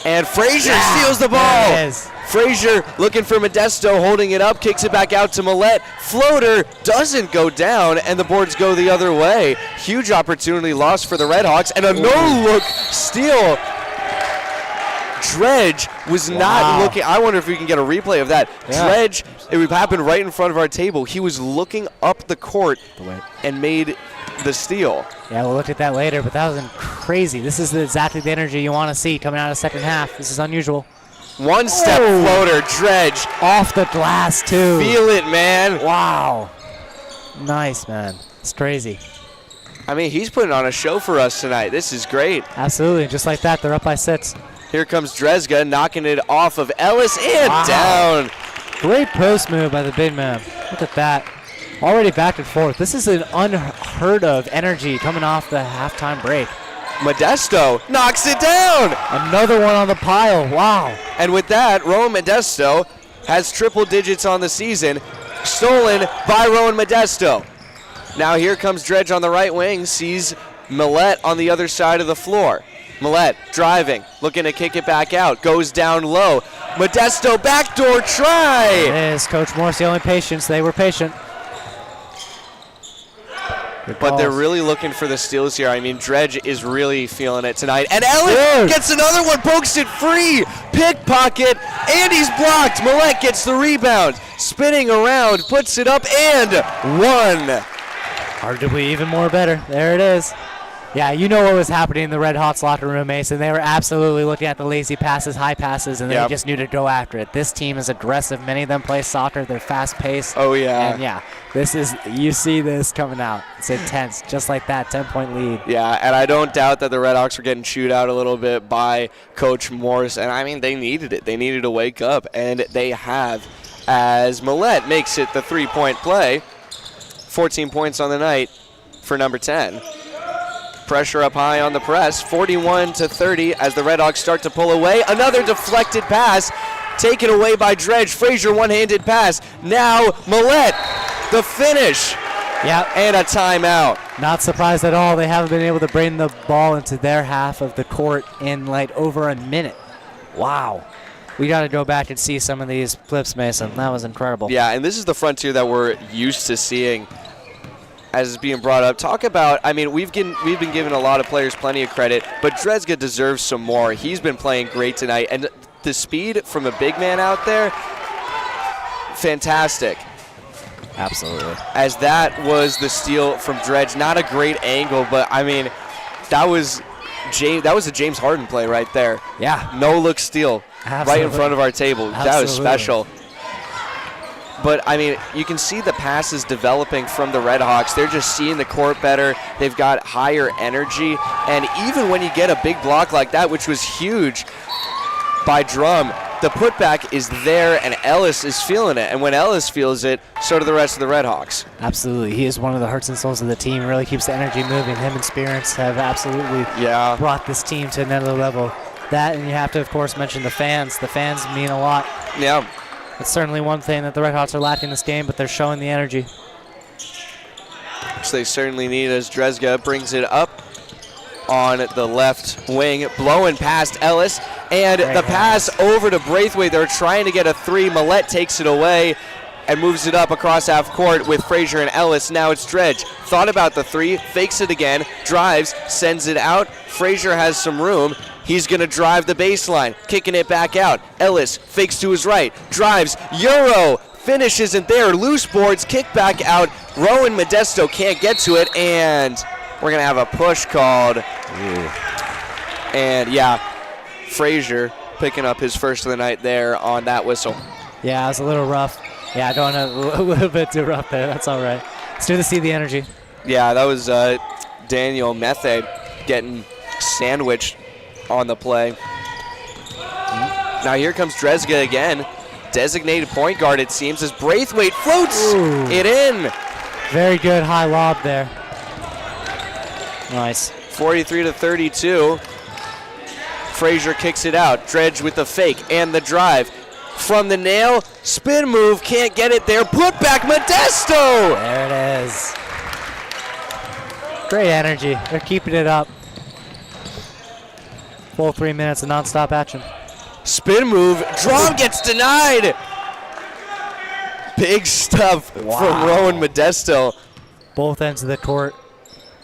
And Frazier steals the ball. There it is. Frazier looking for Modesto, holding it up, kicks it back out to Millette. Floater doesn't go down, and the boards go the other way. Huge opportunity lost for the Redhawks, and a no-look steal. Dredge was not looking. I wonder if we can get a replay of that. Yeah. Dredge, it happened right in front of our table. He was looking up the court and made the steal. Yeah, we'll look at that later, but that was crazy. This is exactly the energy you want to see coming out of second half. This is unusual. One-step floater, Dredge. Off the glass, too. Feel it, man. Wow. Nice, man. It's crazy. I mean, he's putting on a show for us tonight. This is great. Absolutely. Just like that, they're up by 6. Here comes Dresga knocking it off of Ellis and down. Great post move by the big man. Look at that. Already back and forth. This is an unheard of energy coming off the halftime break. Modesto knocks it down. Another one on the pile. Wow. And with that, Rowan Modesto has triple digits on the season, stolen by Rowan Modesto. Now here comes Dredge on the right wing, sees Millette on the other side of the floor. Millette driving, looking to kick it back out, goes down low. Modesto backdoor try. It is Coach Morse, the only patience. They were patient. But they're really looking for the steals here. I mean, Dredge is really feeling it tonight. And Ellis gets another one, pokes it free. Pickpocket, and he's blocked. Millette gets the rebound. Spinning around, puts it up, and one. Arguably even more better. There it is. Yeah, you know what was happening in the Red Hawks locker room, Mason. They were absolutely looking at the lazy passes, high passes, and they just knew to go after it. This team is aggressive. Many of them play soccer. They're fast-paced. Oh, yeah. And, yeah, this is, you see this coming out. It's intense, just like that, 10-point lead. Yeah, and I don't doubt that the Red Hawks were getting chewed out a little bit by Coach Morse. And, I mean, they needed it. They needed to wake up, and they have, as Millette makes it the three-point play. 14 points on the night for number 10. Pressure up high on the press, 41-30 as the Redhawks start to pull away. Another deflected pass taken away by Dredge. Frazier one-handed pass. Now Millette, the finish. Yeah, and a timeout. Not surprised at all. They haven't been able to bring the ball into their half of the court in like over a minute. Wow. We got to go back and see some of these clips, Mason. That was incredible. Yeah, and this is the Frontier that we're used to seeing as is being brought up. Talk about, I mean, we've been giving a lot of players plenty of credit, but Dresga deserves some more. He's been playing great tonight, and the speed from a big man out there, fantastic. Absolutely. As that was the steal from Dredge. Not a great angle, but I mean, that was a James Harden play right there. Yeah. No look steal. Absolutely. Right in front of our table. Absolutely. That was special. But, I mean, you can see the passes developing from the Redhawks. They're just seeing the court better. They've got higher energy. And even when you get a big block like that, which was huge by Drum, the putback is there, and Ellis is feeling it. And when Ellis feels it, so do the rest of the Redhawks. Absolutely. He is one of the hearts and souls of the team. Really keeps the energy moving. Him and Spirits have absolutely brought this team to another level. That, and you have to, of course, mention the fans. The fans mean a lot. Yeah. It's certainly one thing that the Redhawks are lacking this game, but they're showing the energy. Which they certainly need as Dresga brings it up on the left wing, blowing past Ellis, and the pass over to Braithwaite. They're trying to get a three. Millette takes it away and moves it up across half court with Frazier and Ellis. Now it's Dredge. Thought about the three, fakes it again, drives, sends it out. Frazier has some room. He's going to drive the baseline, kicking it back out. Ellis fakes to his right, drives, Euro, finish isn't there. Loose boards, kick back out. Rowan Modesto can't get to it, and We're going to have a push called. And, yeah, Frazier picking up his first of the night there on that whistle. Yeah, it was a little rough. Yeah, I don't know, a little bit too rough there. That's all right. It's good to see the energy. Yeah, that was Daniel Methe getting sandwiched on the play. Now here comes Dresga again. Designated point guard, it seems, as Braithwaite floats it in. Very good high lob there. Nice. 43-32. Frazier kicks it out. Dredge with the fake and the drive. From the nail, spin move, can't get it there. Put back Modesto! There it is. Great energy. They're keeping it up. Full 3 minutes of nonstop action. Spin move, Drum gets denied. Big stuff from Rowan Modesto. Both ends of the court,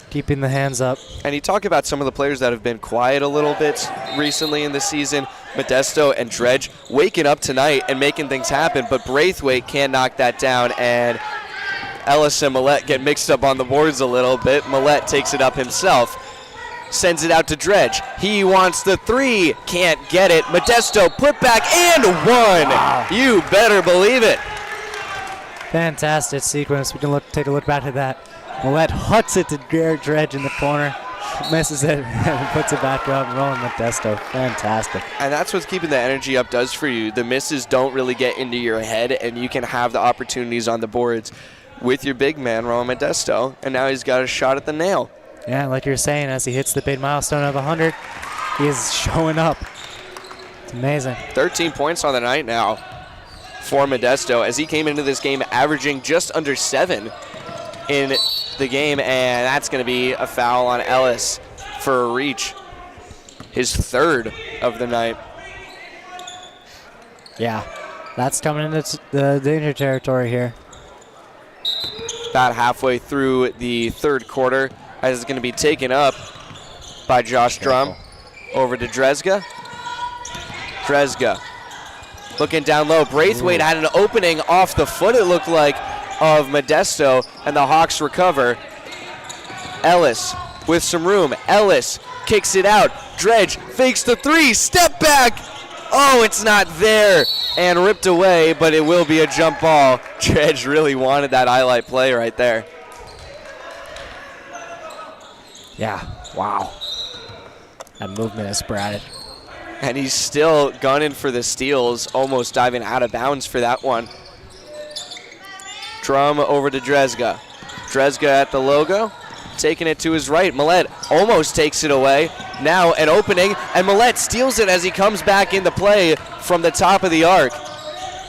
keeping the hands up. And you talk about some of the players that have been quiet a little bit recently in the season. Modesto and Dredge waking up tonight and making things happen, but Braithwaite can't knock that down, and Ellis and Millette get mixed up on the boards a little bit. Millette takes it up himself, sends it out to Dredge. He wants the three, can't get it. Modesto put back and one. Wow. You better believe it. Fantastic sequence. We can take a look back at that. Millette huts it to Dredge in the corner. Misses it and puts it back up. Rowan Modesto, fantastic. And that's what's keeping the energy up does for you. The misses don't really get into your head, and you can have the opportunities on the boards with your big man, Rowan Modesto, and now he's got a shot at the nail. Yeah, like you're saying, as he hits the big milestone of 100, he is showing up. It's amazing. 13 points on the night now for Modesto, as he came into this game averaging just under 7 in the game, and that's going to be a foul on Ellis for a reach, his third of the night. Yeah, that's coming into the danger territory here. About halfway through the third quarter, as it's going to be taken up by Josh Drum. Over to Dresga. Dresga looking down low. Braithwaite had an opening off the foot, it looked like, of Modesto, and the Hawks recover. Ellis with some room. Ellis kicks it out. Dredge fakes the three. Step back. Oh, it's not there. And ripped away, but it will be a jump ball. Dredge really wanted that highlight play right there. Yeah, wow. That movement is sporadic. And he's still gunning for the steals, almost diving out of bounds for that one. Drum over to Dresga. Dresga at the logo, taking it to his right. Millette almost takes it away. Now an opening, and Millette steals it as he comes back into play from the top of the arc.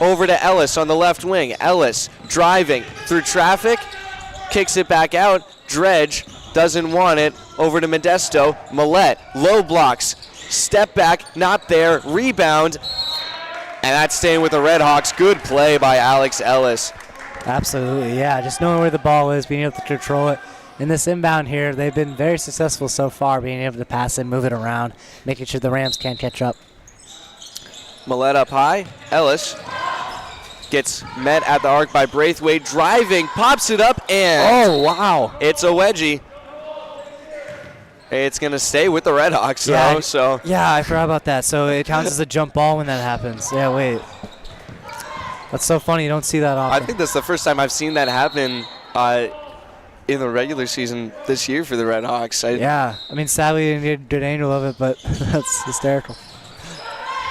Over to Ellis on the left wing. Ellis driving through traffic, kicks it back out. Dredge doesn't want it. Over to Modesto. Millette, low blocks, step back, not there, rebound, and that's staying with the Red Hawks. Good play by Alex Ellis. Absolutely, yeah. Just knowing where the ball is, being able to control it. In this inbound here, they've been very successful so far, being able to pass it, move it around, making sure the Rams can't catch up. Millette up high. Ellis gets met at the arc by Braithwaite, driving, pops it up, and oh, wow. It's a wedgie. It's going to stay with the Red Hawks, yeah, though. So. Yeah, I forgot about that. So it counts as a jump ball when that happens. Yeah, wait. That's so funny. You don't see that often. I think that's the first time I've seen that happen in the regular season this year for the Red Hawks. Yeah. I mean, sadly, you didn't get a good angle of it, but that's hysterical.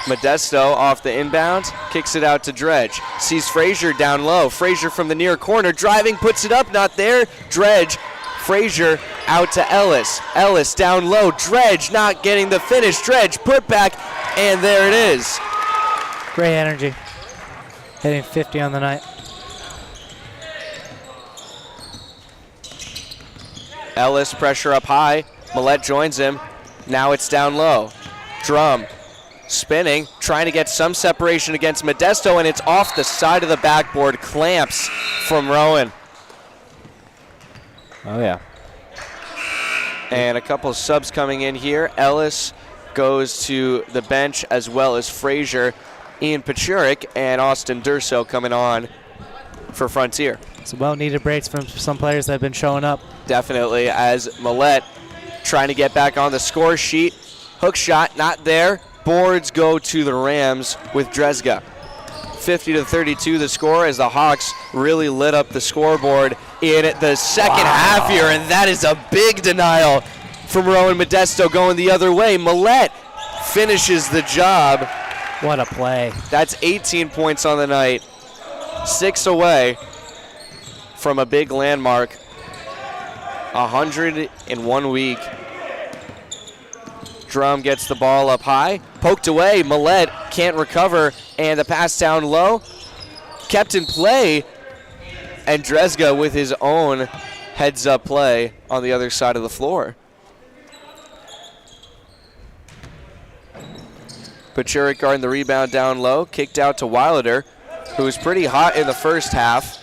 Modesto off the inbound, kicks it out to Dredge. Sees Frazier down low. Frazier from the near corner, driving, puts it up, not there. Dredge. Frazier out to Ellis. Ellis down low. Dredge not getting the finish. Dredge put back, and there it is. Great energy. Hitting 50 on the night. Ellis pressure up high. Millette joins him. Now it's down low. Drum spinning, trying to get some separation against Modesto, and it's off the side of the backboard. Clamps from Rowan. Oh, yeah. And a couple of subs coming in here. Ellis goes to the bench, as well as Frazier. Ian Pachurik and Austin Durso coming on for Frontier. Some well-needed breaks from some players that have been showing up. Definitely, as Millette trying to get back on the score sheet. Hook shot, not there. Boards go to the Rams with Drezga. 50-32 the score as the Hawks really lit up the scoreboard in the second half here, and that is a big denial from Rowan Modesto going the other way. Millette finishes the job. What a play. That's 18 points on the night. 6 away from a big landmark. 100 in 1 week. Drum gets the ball up high. Poked away. Millette can't recover. And the pass down low. Kept in play. And Drezga with his own heads-up play on the other side of the floor. Pachurik guarding the rebound down low. Kicked out to Wilder, who was pretty hot in the first half.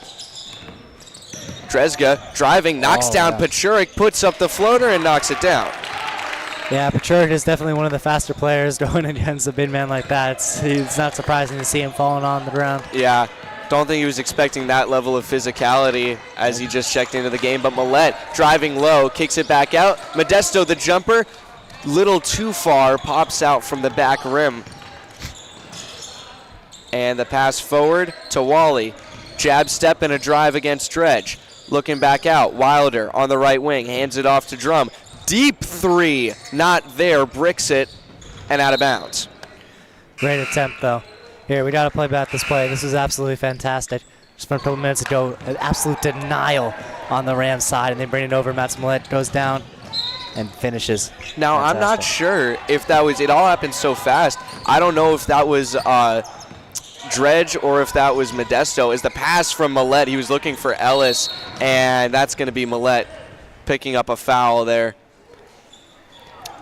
Drezga driving, knocks down Pachurik, puts up the floater, and knocks it down. Yeah, Pachurik is definitely one of the faster players going against a big man like that. It's not surprising to see him falling on the ground. Yeah, don't think he was expecting that level of physicality as he just checked into the game. But Millette driving low, kicks it back out. Modesto, the jumper, little too far, pops out from the back rim. And the pass forward to Wally. Jab step and a drive against Dredge. Looking back out, Wilder on the right wing, hands it off to Drum. Deep three, not there, bricks it, and out of bounds. Great attempt, though. Here, we got to play back this play. This is absolutely fantastic. Just from a couple minutes ago, an absolute denial on the Rams side, and they bring it over. Mats Millette goes down and finishes. Now, Fantastic. I'm not sure if that was, it all happened so fast. I don't know if that was Dredge or if that was Modesto. Is the pass from Millette, he was looking for Ellis, and that's going to be Millette picking up a foul there.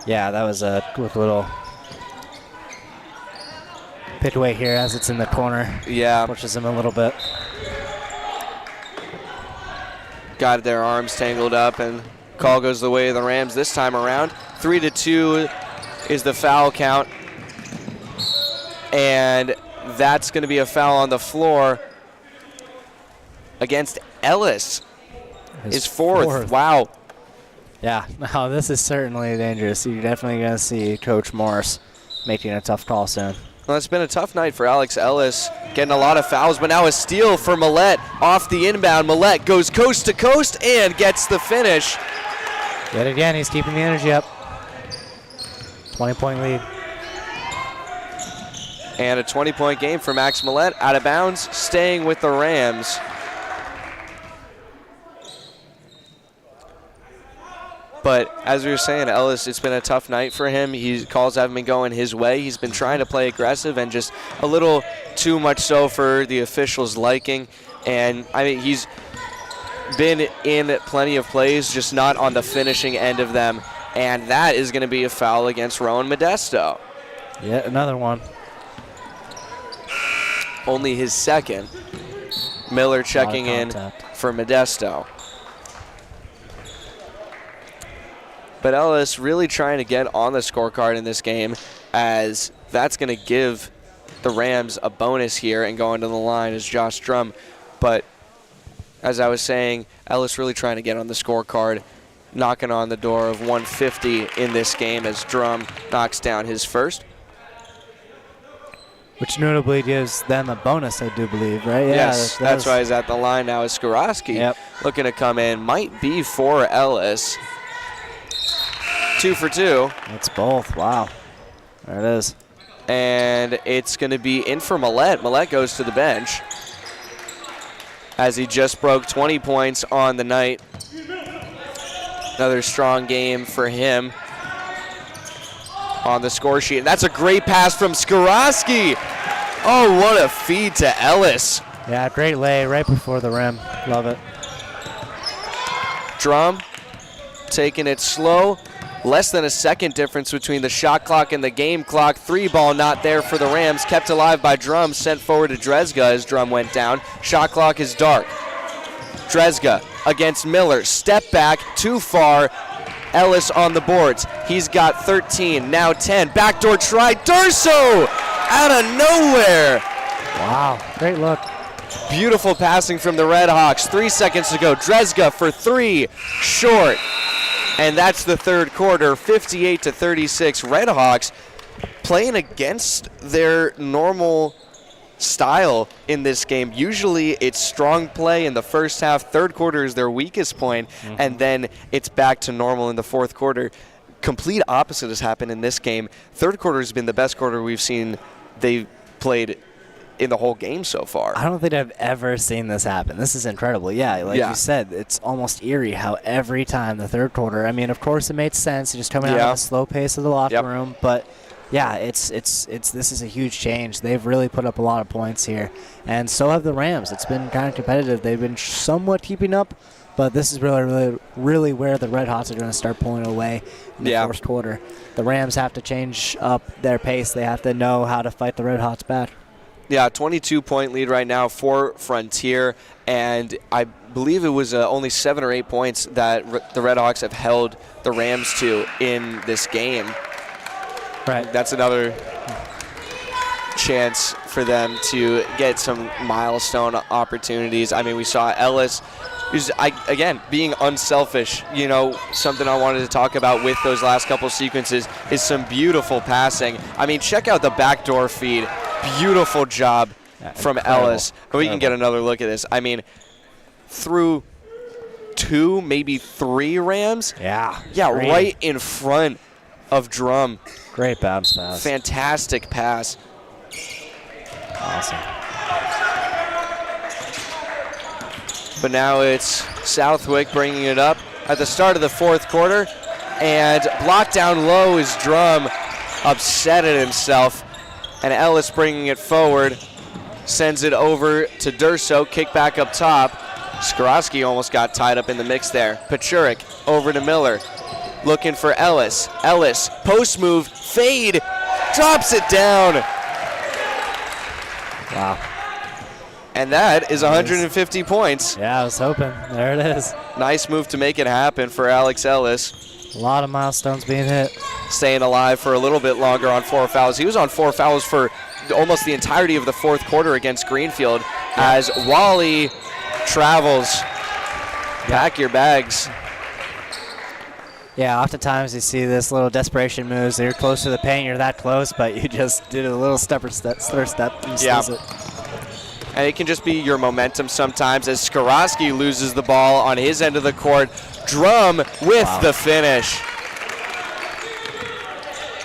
Yeah, that was a quick little pick away here as it's in the corner. Yeah. Pushes him a little bit. Got their arms tangled up, and call goes the way of the Rams this time around. 3-2 is the foul count. And that's going to be a foul on the floor against Ellis. His fourth. Wow. Yeah, no, this is certainly dangerous. You're definitely going to see Coach Morris making a tough call soon. Well, it's been a tough night for Alex Ellis, getting a lot of fouls, but now a steal for Millette off the inbound. Millette goes coast to coast and gets the finish. Yet again, he's keeping the energy up. 20-point lead. And a 20-point game for Max Millette, out of bounds, staying with the Rams. But as we were saying, Ellis, it's been a tough night for him. Calls haven't been going his way. He's been trying to play aggressive and just a little too much so for the officials' liking. And I mean, he's been in plenty of plays, just not on the finishing end of them. And that is going to be a foul against Rowan Modesto. Yet another one. Only his second. Miller checking in for Modesto. But Ellis really trying to get on the scorecard in this game, as that's going to give the Rams a bonus here and going to the line is Josh Drum. But as I was saying, Ellis really trying to get on the scorecard, knocking on the door of 150 in this game as Drum knocks down his first. Which notably gives them a bonus, I do believe, right? Yes, that's why he's at the line now. Is Skorowski looking to come in. Might be for Ellis. 2 for 2. It's both. Wow. There it is. And it's going to be in for Millette. Millette goes to the bench as he just broke 20 points on the night. Another strong game for him on the score sheet. And that's a great pass from Skorowski. Oh, what a feed to Ellis. Yeah, great lay right before the rim. Love it. Drum taking it slow. Less than a second difference between the shot clock and the game clock. 3 ball not there for the Rams. Kept alive by Drum. Sent forward to Drezga as Drum went down. Shot clock is dark. Drezga against Miller. Step back, too far. Ellis on the boards. He's got 13, now 10. Backdoor try. Durso out of nowhere. Wow, great look. Beautiful passing from the Redhawks. 3 seconds to go. Drezga for 3, short. And that's the third quarter, 58-36. Redhawks playing against their normal style in this game. Usually it's strong play in the first half. Third quarter is their weakest point, and then it's back to normal in the fourth quarter. Complete opposite has happened in this game. Third quarter has been the best quarter we've seen they played in the whole game so far. I don't think I've ever seen this happen. This is incredible. Yeah, like you said, it's almost eerie how every time the third quarter, I mean, of course it made sense, just coming out of the slow pace of the locker room, but yeah, this is a huge change. They've really put up a lot of points here, and so have the Rams. It's been kind of competitive. They've been somewhat keeping up, but this is really where the Redhawks are going to start pulling away in the fourth quarter. The Rams have to change up their pace. They have to know how to fight the Redhawks back. Yeah, 22-point lead right now for Frontier, and I believe it was only 7 or 8 points that the Redhawks have held the Rams to in this game. Right. That's another chance for them to get some milestone opportunities. I mean, we saw Ellis, who's, again, being unselfish. You know, something I wanted to talk about with those last couple sequences is some beautiful passing. I mean, check out the backdoor feed. Beautiful job from Ellis. And we can get another look at this. I mean, through 2, maybe 3 Rams. Yeah, right in front of Drum. Great bounce pass. Fantastic pass. Awesome. But now it's Southwick bringing it up at the start of the fourth quarter. And blocked down low is Drum, upset at himself. And Ellis bringing it forward, sends it over to Durso, kick back up top. Skorowski almost got tied up in the mix there. Pachurik over to Miller, looking for Ellis. Ellis, post move, fade, drops it down. Wow. And that is 150 points. Yeah, I was hoping. There it is. Nice move to make it happen for Alex Ellis. A lot of milestones being hit. Staying alive for a little bit longer on 4 fouls. He was on 4 fouls for almost the entirety of the fourth quarter against Greenfield as Wally travels. Pack your bags. Yeah, oftentimes you see this little desperation moves. You're close to the paint, you're that close, but you just did a little stutter step and steals it. And it can just be your momentum sometimes as Skorowski loses the ball on his end of the court. Drum with the finish.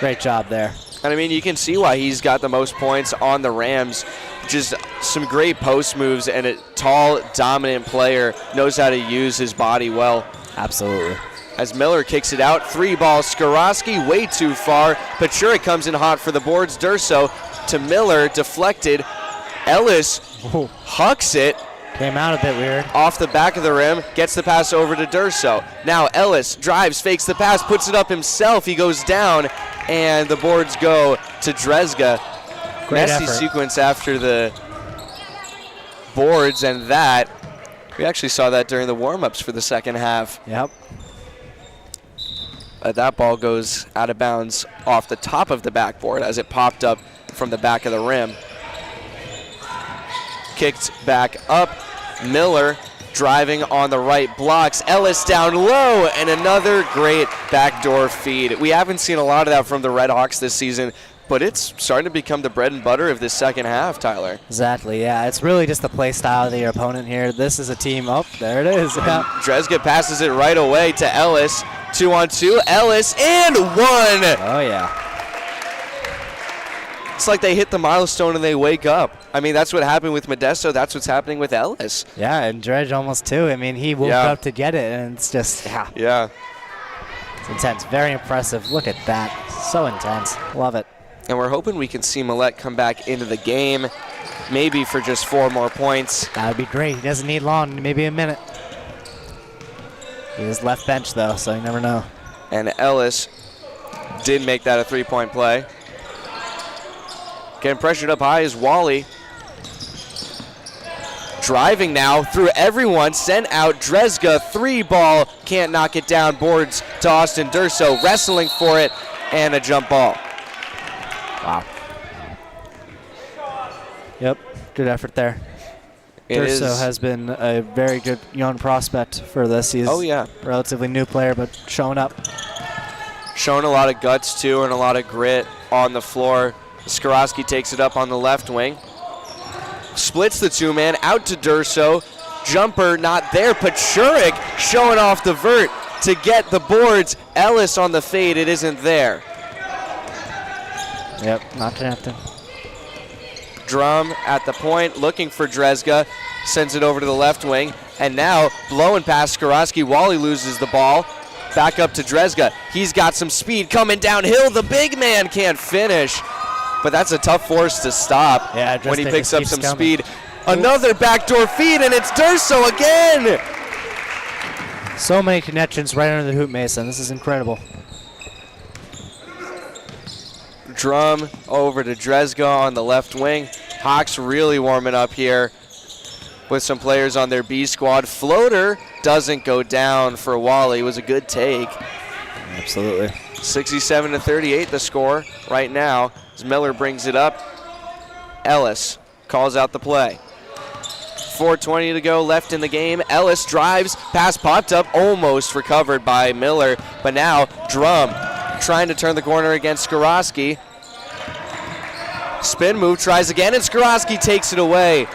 Great job there. And I mean, you can see why he's got the most points on the Rams. Just some great post moves, and a tall, dominant player knows how to use his body well. Absolutely. As Miller kicks it out, 3-ball, Skorowski way too far. Pachurik comes in hot for the boards. Durso to Miller, deflected. Ellis hucks it. Came out a bit weird. Off the back of the rim, gets the pass over to Durso. Now Ellis drives, fakes the pass, puts it up himself. He goes down, and the boards go to Drezga. Great Messy effort. sequence after the boards, and that, we actually saw that during the warm-ups for the second half. Yep. That ball goes out of bounds off the top of the backboard as it popped up from the back of the rim. Kicked back up. Miller driving on the right, blocks. Ellis down low, and another great backdoor feed. We haven't seen a lot of that from the Redhawks this season, but it's starting to become the bread and butter of this second half, Tyler. Exactly, yeah. It's really just the play style of your opponent here. This is a team. Oh, there it is. Yeah. Drezga passes it right away to Ellis. 2-on-2. Ellis, and 1. Oh, yeah. It's like they hit the milestone and they wake up. I mean, that's what happened with Modesto. That's what's happening with Ellis. Yeah, and Dredge almost too. I mean, he woke up to get it, and it's just, Yeah. It's intense. Very impressive. Look at that. So intense. Love it. And we're hoping we can see Millette come back into the game, maybe for just 4 more points. That would be great. He doesn't need long, maybe a minute. He is left bench, though, so you never know. And Ellis did make that a 3-point play. Getting pressured up high is Wally. Driving now through everyone, sent out Drezga, 3-ball, can't knock it down, boards to Austin Durso, wrestling for it, and a jump ball. Wow. Yep, good effort there. Durso has been a very good young prospect for this. He's relatively new player, but showing up. Showing a lot of guts, too, and a lot of grit on the floor. Skorowski takes it up on the left wing. Splits the two-man out to Durso. Jumper not there. Pachurik showing off the vert to get the boards. Ellis on the fade. It isn't there. Yep, not connecting. Drum at the point, looking for Drezga. Sends it over to the left wing. And now, blowing past Skorowski. Wally loses the ball. Back up to Drezga. He's got some speed coming downhill. The big man can't finish. But that's a tough force to stop when he picks up some speed. Another backdoor feed, and it's Durso again. So many connections right under the hoop, Mason. This is incredible. Drum over to Drezga on the left wing. Hawks really warming up here with some players on their B squad. Floater doesn't go down for Wally. It was a good take. Absolutely. 67-38 the score right now as Miller brings it up. Ellis calls out the play. 4:20 to go left in the game. Ellis drives, pass popped up, almost recovered by Miller, but now Drum trying to turn the corner against Skorowski. Spin move, tries again, and Skorowski takes it away.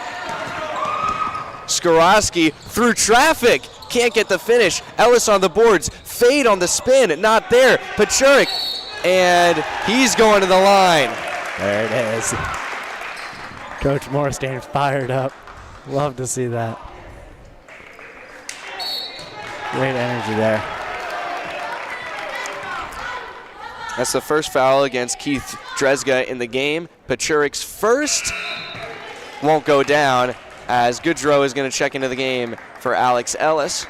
Skorowski through traffic, can't get the finish. Ellis on the boards, fade on the spin, not there. Pachurik, and he's going to the line. There it is. Coach Morris getting fired up. Love to see that. Great energy there. That's the first foul against Keith Drezga in the game. Pachurik's first won't go down as Goodrow is going to check into the game for Alex Ellis.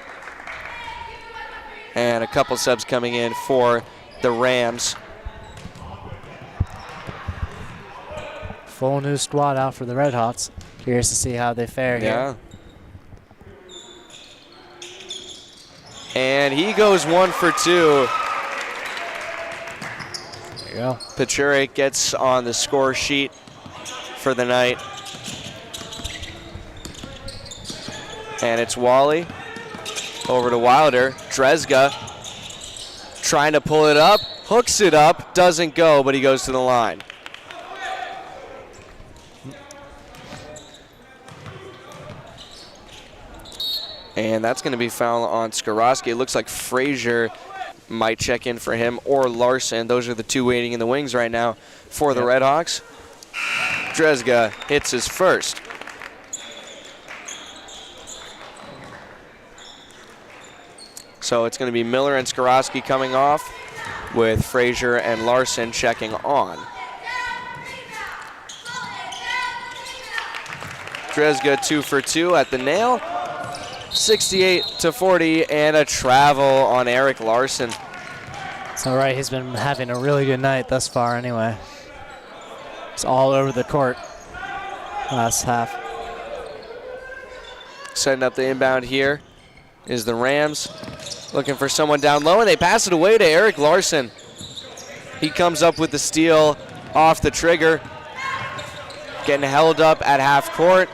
And a couple subs coming in for the Rams. Full new squad out for the Red Hawks. Curious to see how they fare here. And he goes 1 for 2. There you go. Pachurik gets on the score sheet for the night. And it's Wally over to Wilder. Drezga trying to pull it up, hooks it up, doesn't go, but he goes to the line. And that's going to be foul on Skorowski. It looks like Frazier might check in for him or Larson. Those are the two waiting in the wings right now for the Red Hawks. Drezga hits his first. So it's going to be Miller and Skorowski coming off with Frazier and Larson checking on. Drezga 2 for 2 at the nail. 68-40 and a travel on Eric Larson. It's all right. He's been having a really good night thus far anyway. It's all over the court last half. Setting up the inbound here is the Rams. Looking for someone down low, and they pass it away to Eric Larson. He comes up with the steal off the trigger. Getting held up at half court.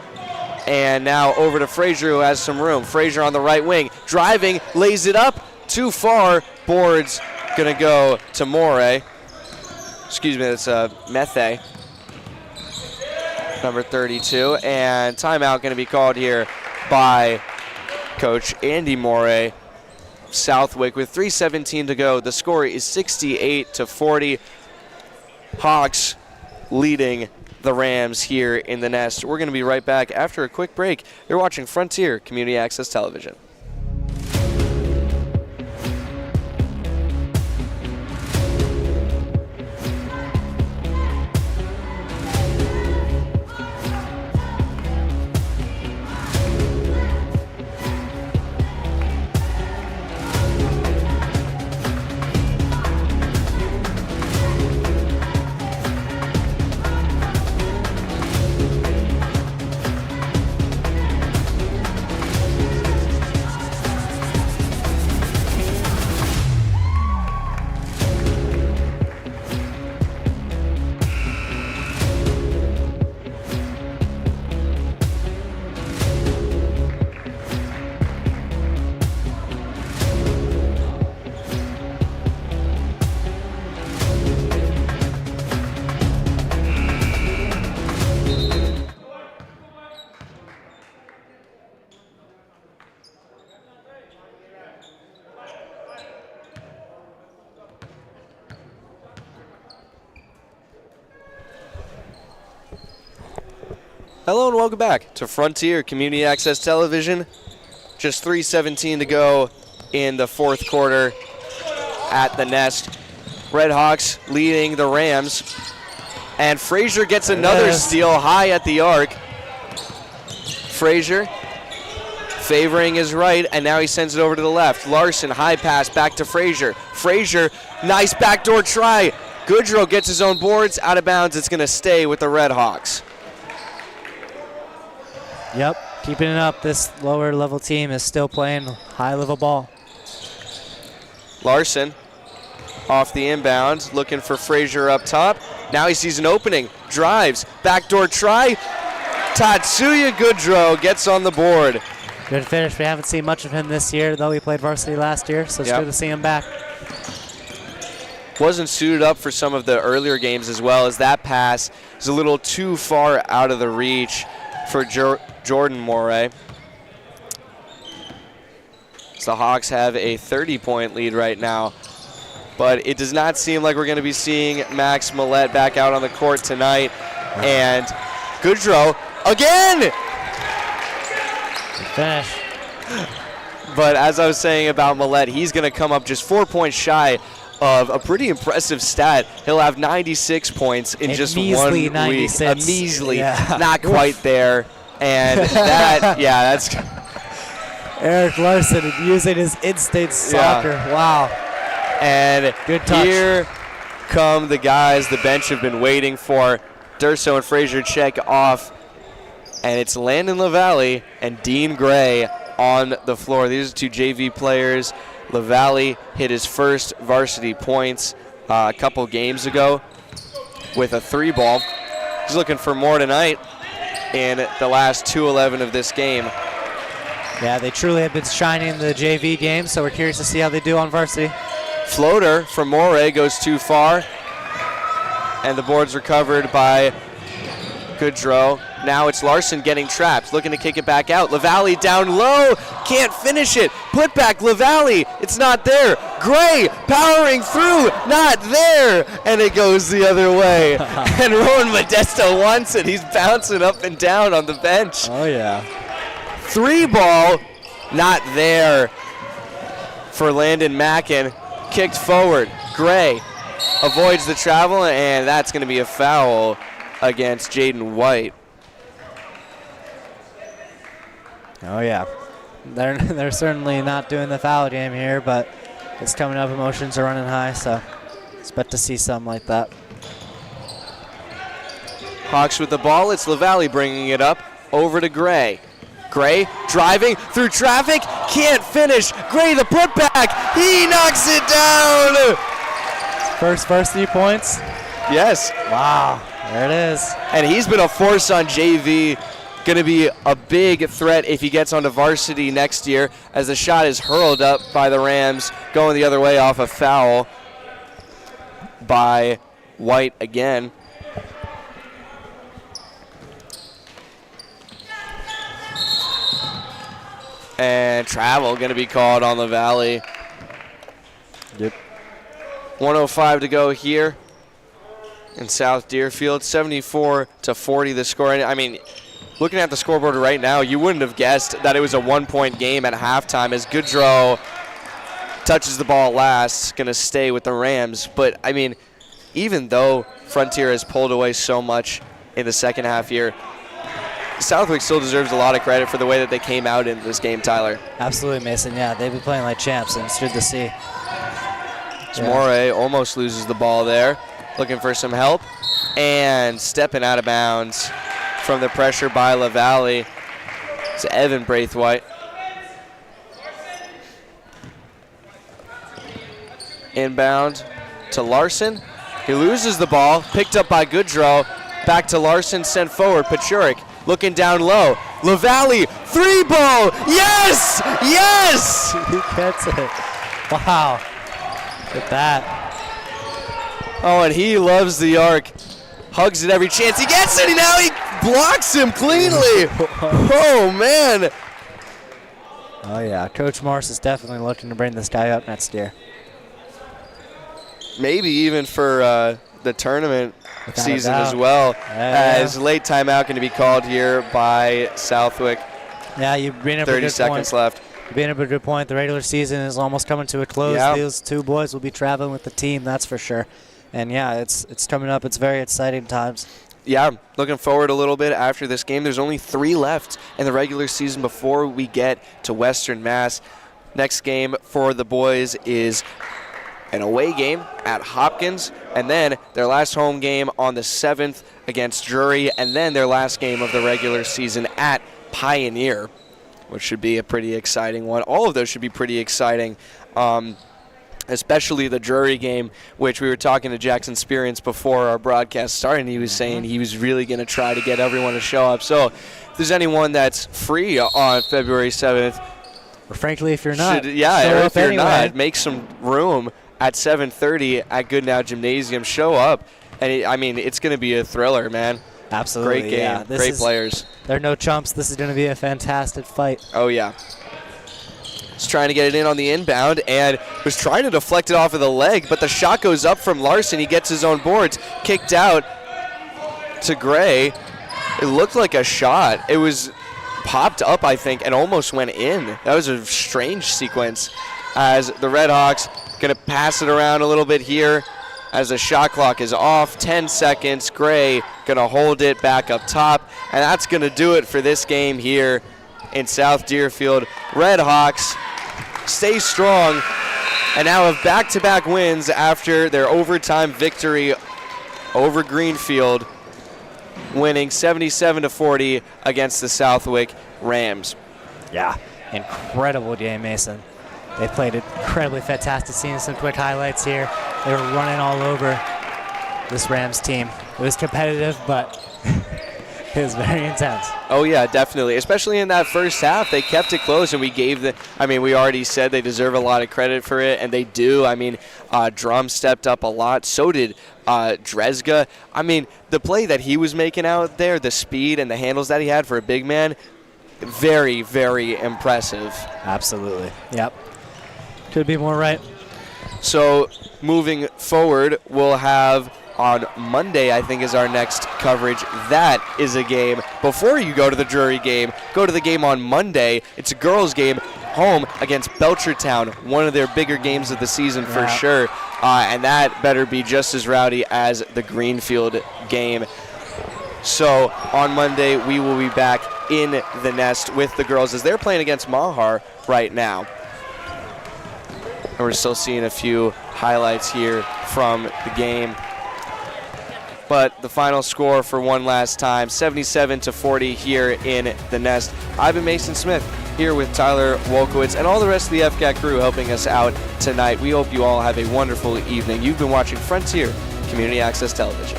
And now over to Frazier, who has some room. Frazier on the right wing, driving, lays it up, too far. Boards gonna go to Morey. Excuse me, that's Methe, number 32. And timeout gonna be called here by Coach Andy Morey. Southwick with 3:17 to go. The score is 68-40. Hawks leading the Rams here in the Nest. We're going to be right back after a quick break. You're watching Frontier Community Access Television. Hello and welcome back to Frontier Community Access Television. Just 3:17 to go in the fourth quarter at the Nest. Red Hawks leading the Rams. And Frazier gets another steal high at the arc. Frazier favoring his right, and now he sends it over to the left. Larson, high pass back to Frazier. Frazier, nice backdoor try. Goodrow gets his own boards, out of bounds. It's going to stay with the Red Hawks. Yep, keeping it up. This lower level team is still playing high level ball. Larson off the inbound, looking for Frazier up top. Now he sees an opening, drives, backdoor try. Tatsuya Goodrow gets on the board. Good finish. We haven't seen much of him this year, though he played varsity last year, so it's good to see him back. Wasn't suited up for some of the earlier games as well, as that pass is a little too far out of the reach for Jordan Moray. So the Hawks have a 30-point lead right now, but it does not seem like we're going to be seeing Max Millette back out on the court tonight. And Goodrow again! Good finish. But as I was saying about Millette, he's going to come up just 4 points shy of a pretty impressive stat. He'll have 96 points in just 1 week. 96. A measly, not quite there. And that, that's... Eric Larson using his instinct soccer. Wow. And good touch. Here come the guys the bench have been waiting for. Durso and Frazier check off. And it's Landon LaValle and Dean Gray on the floor. These are two JV players. LaValle hit his first varsity points a couple games ago with a 3-ball. He's looking for more tonight in the last 2:11 of this game. Yeah, they truly have been shining in the JV game, so we're curious to see how they do on varsity. Floater from Moray goes too far, and the board's recovered by Goodrow. Now it's Larson getting trapped, looking to kick it back out. LaValle down low, can't finish it. Put back LaValle, it's not there. Gray powering through, not there, and it goes the other way. And Rowan Modesto wants it. He's bouncing up and down on the bench. Oh, yeah. 3-ball, not there for Landon Mackin. Kicked forward. Gray avoids the travel, and that's going to be a foul against Jaden White. Oh, yeah. They're certainly not doing the foul game here, but it's coming up. Emotions are running high, so expect to see something like that. Hawks with the ball. It's LaValle bringing it up over to Gray. Gray driving through traffic, can't finish. Gray the putback, he knocks it down. First varsity points? Yes. Wow, there it is. And he's been a force on JV. Going to be a big threat if he gets onto varsity next year, as the shot is hurled up by the Rams, going the other way off a foul by White again. And travel going to be called on LaValle. Yep. 1:05 to go here in South Deerfield. 74-40 the score. I mean, looking at the scoreboard right now, you wouldn't have guessed that it was a 1-point game at halftime, as Goodrow touches the ball last, going to stay with the Rams. But, I mean, even though Frontier has pulled away so much in the second half here, Southwick still deserves a lot of credit for the way that they came out in this game, Tyler. Absolutely, Mason. Yeah, they've been playing like champs, and it's good to see. Moray almost loses the ball there, looking for some help, and stepping out of bounds from the pressure by LaValle. It's Evan Braithwaite. Inbound to Larson. He loses the ball, picked up by Goodrow. Back to Larson, sent forward. Pachurik looking down low. LaValle, 3-ball. Yes! Yes! He gets it. Wow. Look at that. Oh, and he loves the arc. Hugs it every chance he gets it, and now he blocks him cleanly. Oh, man. Oh, yeah. Coach Morris is definitely looking to bring this guy up next year. Maybe even for the tournament Without season a doubt. as well. Yeah. As late timeout going to be called here by Southwick. Yeah, you bring up 30 a good seconds point. left. You bring up a good point. The regular season is almost coming to a close. Yeah. Those two boys will be traveling with the team, that's for sure. And yeah, it's coming up. It's very exciting times. Yeah, looking forward a little bit after this game. There's only 3 left in the regular season before we get to Western Mass. Next game for the boys is an away game at Hopkins, and then their last home game on the 7th against Drury, and then their last game of the regular season at Pioneer, which should be a pretty exciting one. All of those should be pretty exciting, especially the Drury game, which we were talking to Jackson Sperience before our broadcast started, and he was saying he was really going to try to get everyone to show up. So if there's anyone that's free on February 7th, Or frankly, if you're not, or show if up you're anyway. not, make some room at 7:30 at Goodnow Gymnasium. Show up, and it's going to be a thriller, man. Absolutely, Great game, yeah. great players. They're no chumps. This is going to be a fantastic fight. Oh yeah. He's trying to get it in on the inbound and was trying to deflect it off of the leg, but the shot goes up from Larson. He gets his own boards, kicked out to Gray. It looked like a shot. It was popped up, I think, and almost went in. That was a strange sequence as the Redhawks going to pass it around a little bit here as the shot clock is off. 10 seconds. Gray going to hold it back up top, and that's going to do it for this game here in South Deerfield. Redhawks stay strong and now have back-to-back wins after their overtime victory over Greenfield, winning 77-40 against the Southwick Rams. Yeah, incredible game, Mason. They played incredibly fantastic. Seeing some quick highlights here. They were running all over this Rams team. It was competitive, but it was very intense. Oh, yeah, definitely. Especially in that first half, they kept it close, and we already said they deserve a lot of credit for it, and they do. Drum stepped up a lot. So did Dresga. The play that he was making out there, the speed and the handles that he had for a big man, very, very impressive. Absolutely. Yep. Could be more right. So moving forward, we'll have on Monday, I think, is our next coverage. That is a game. Before you go to the Drury game, go to the game on Monday. It's a girls' game, home against Belchertown, one of their bigger games of the season for sure. And that better be just as rowdy as the Greenfield game. So on Monday, we will be back in the nest with the girls as they're playing against Mahar right now. And we're still seeing a few highlights here from the game. But the final score for one last time, 77-40 here in the nest. I've been Mason Smith here with Tyler Wolkowitz and all the rest of the FCAT crew helping us out tonight. We hope you all have a wonderful evening. You've been watching Frontier Community Access Television.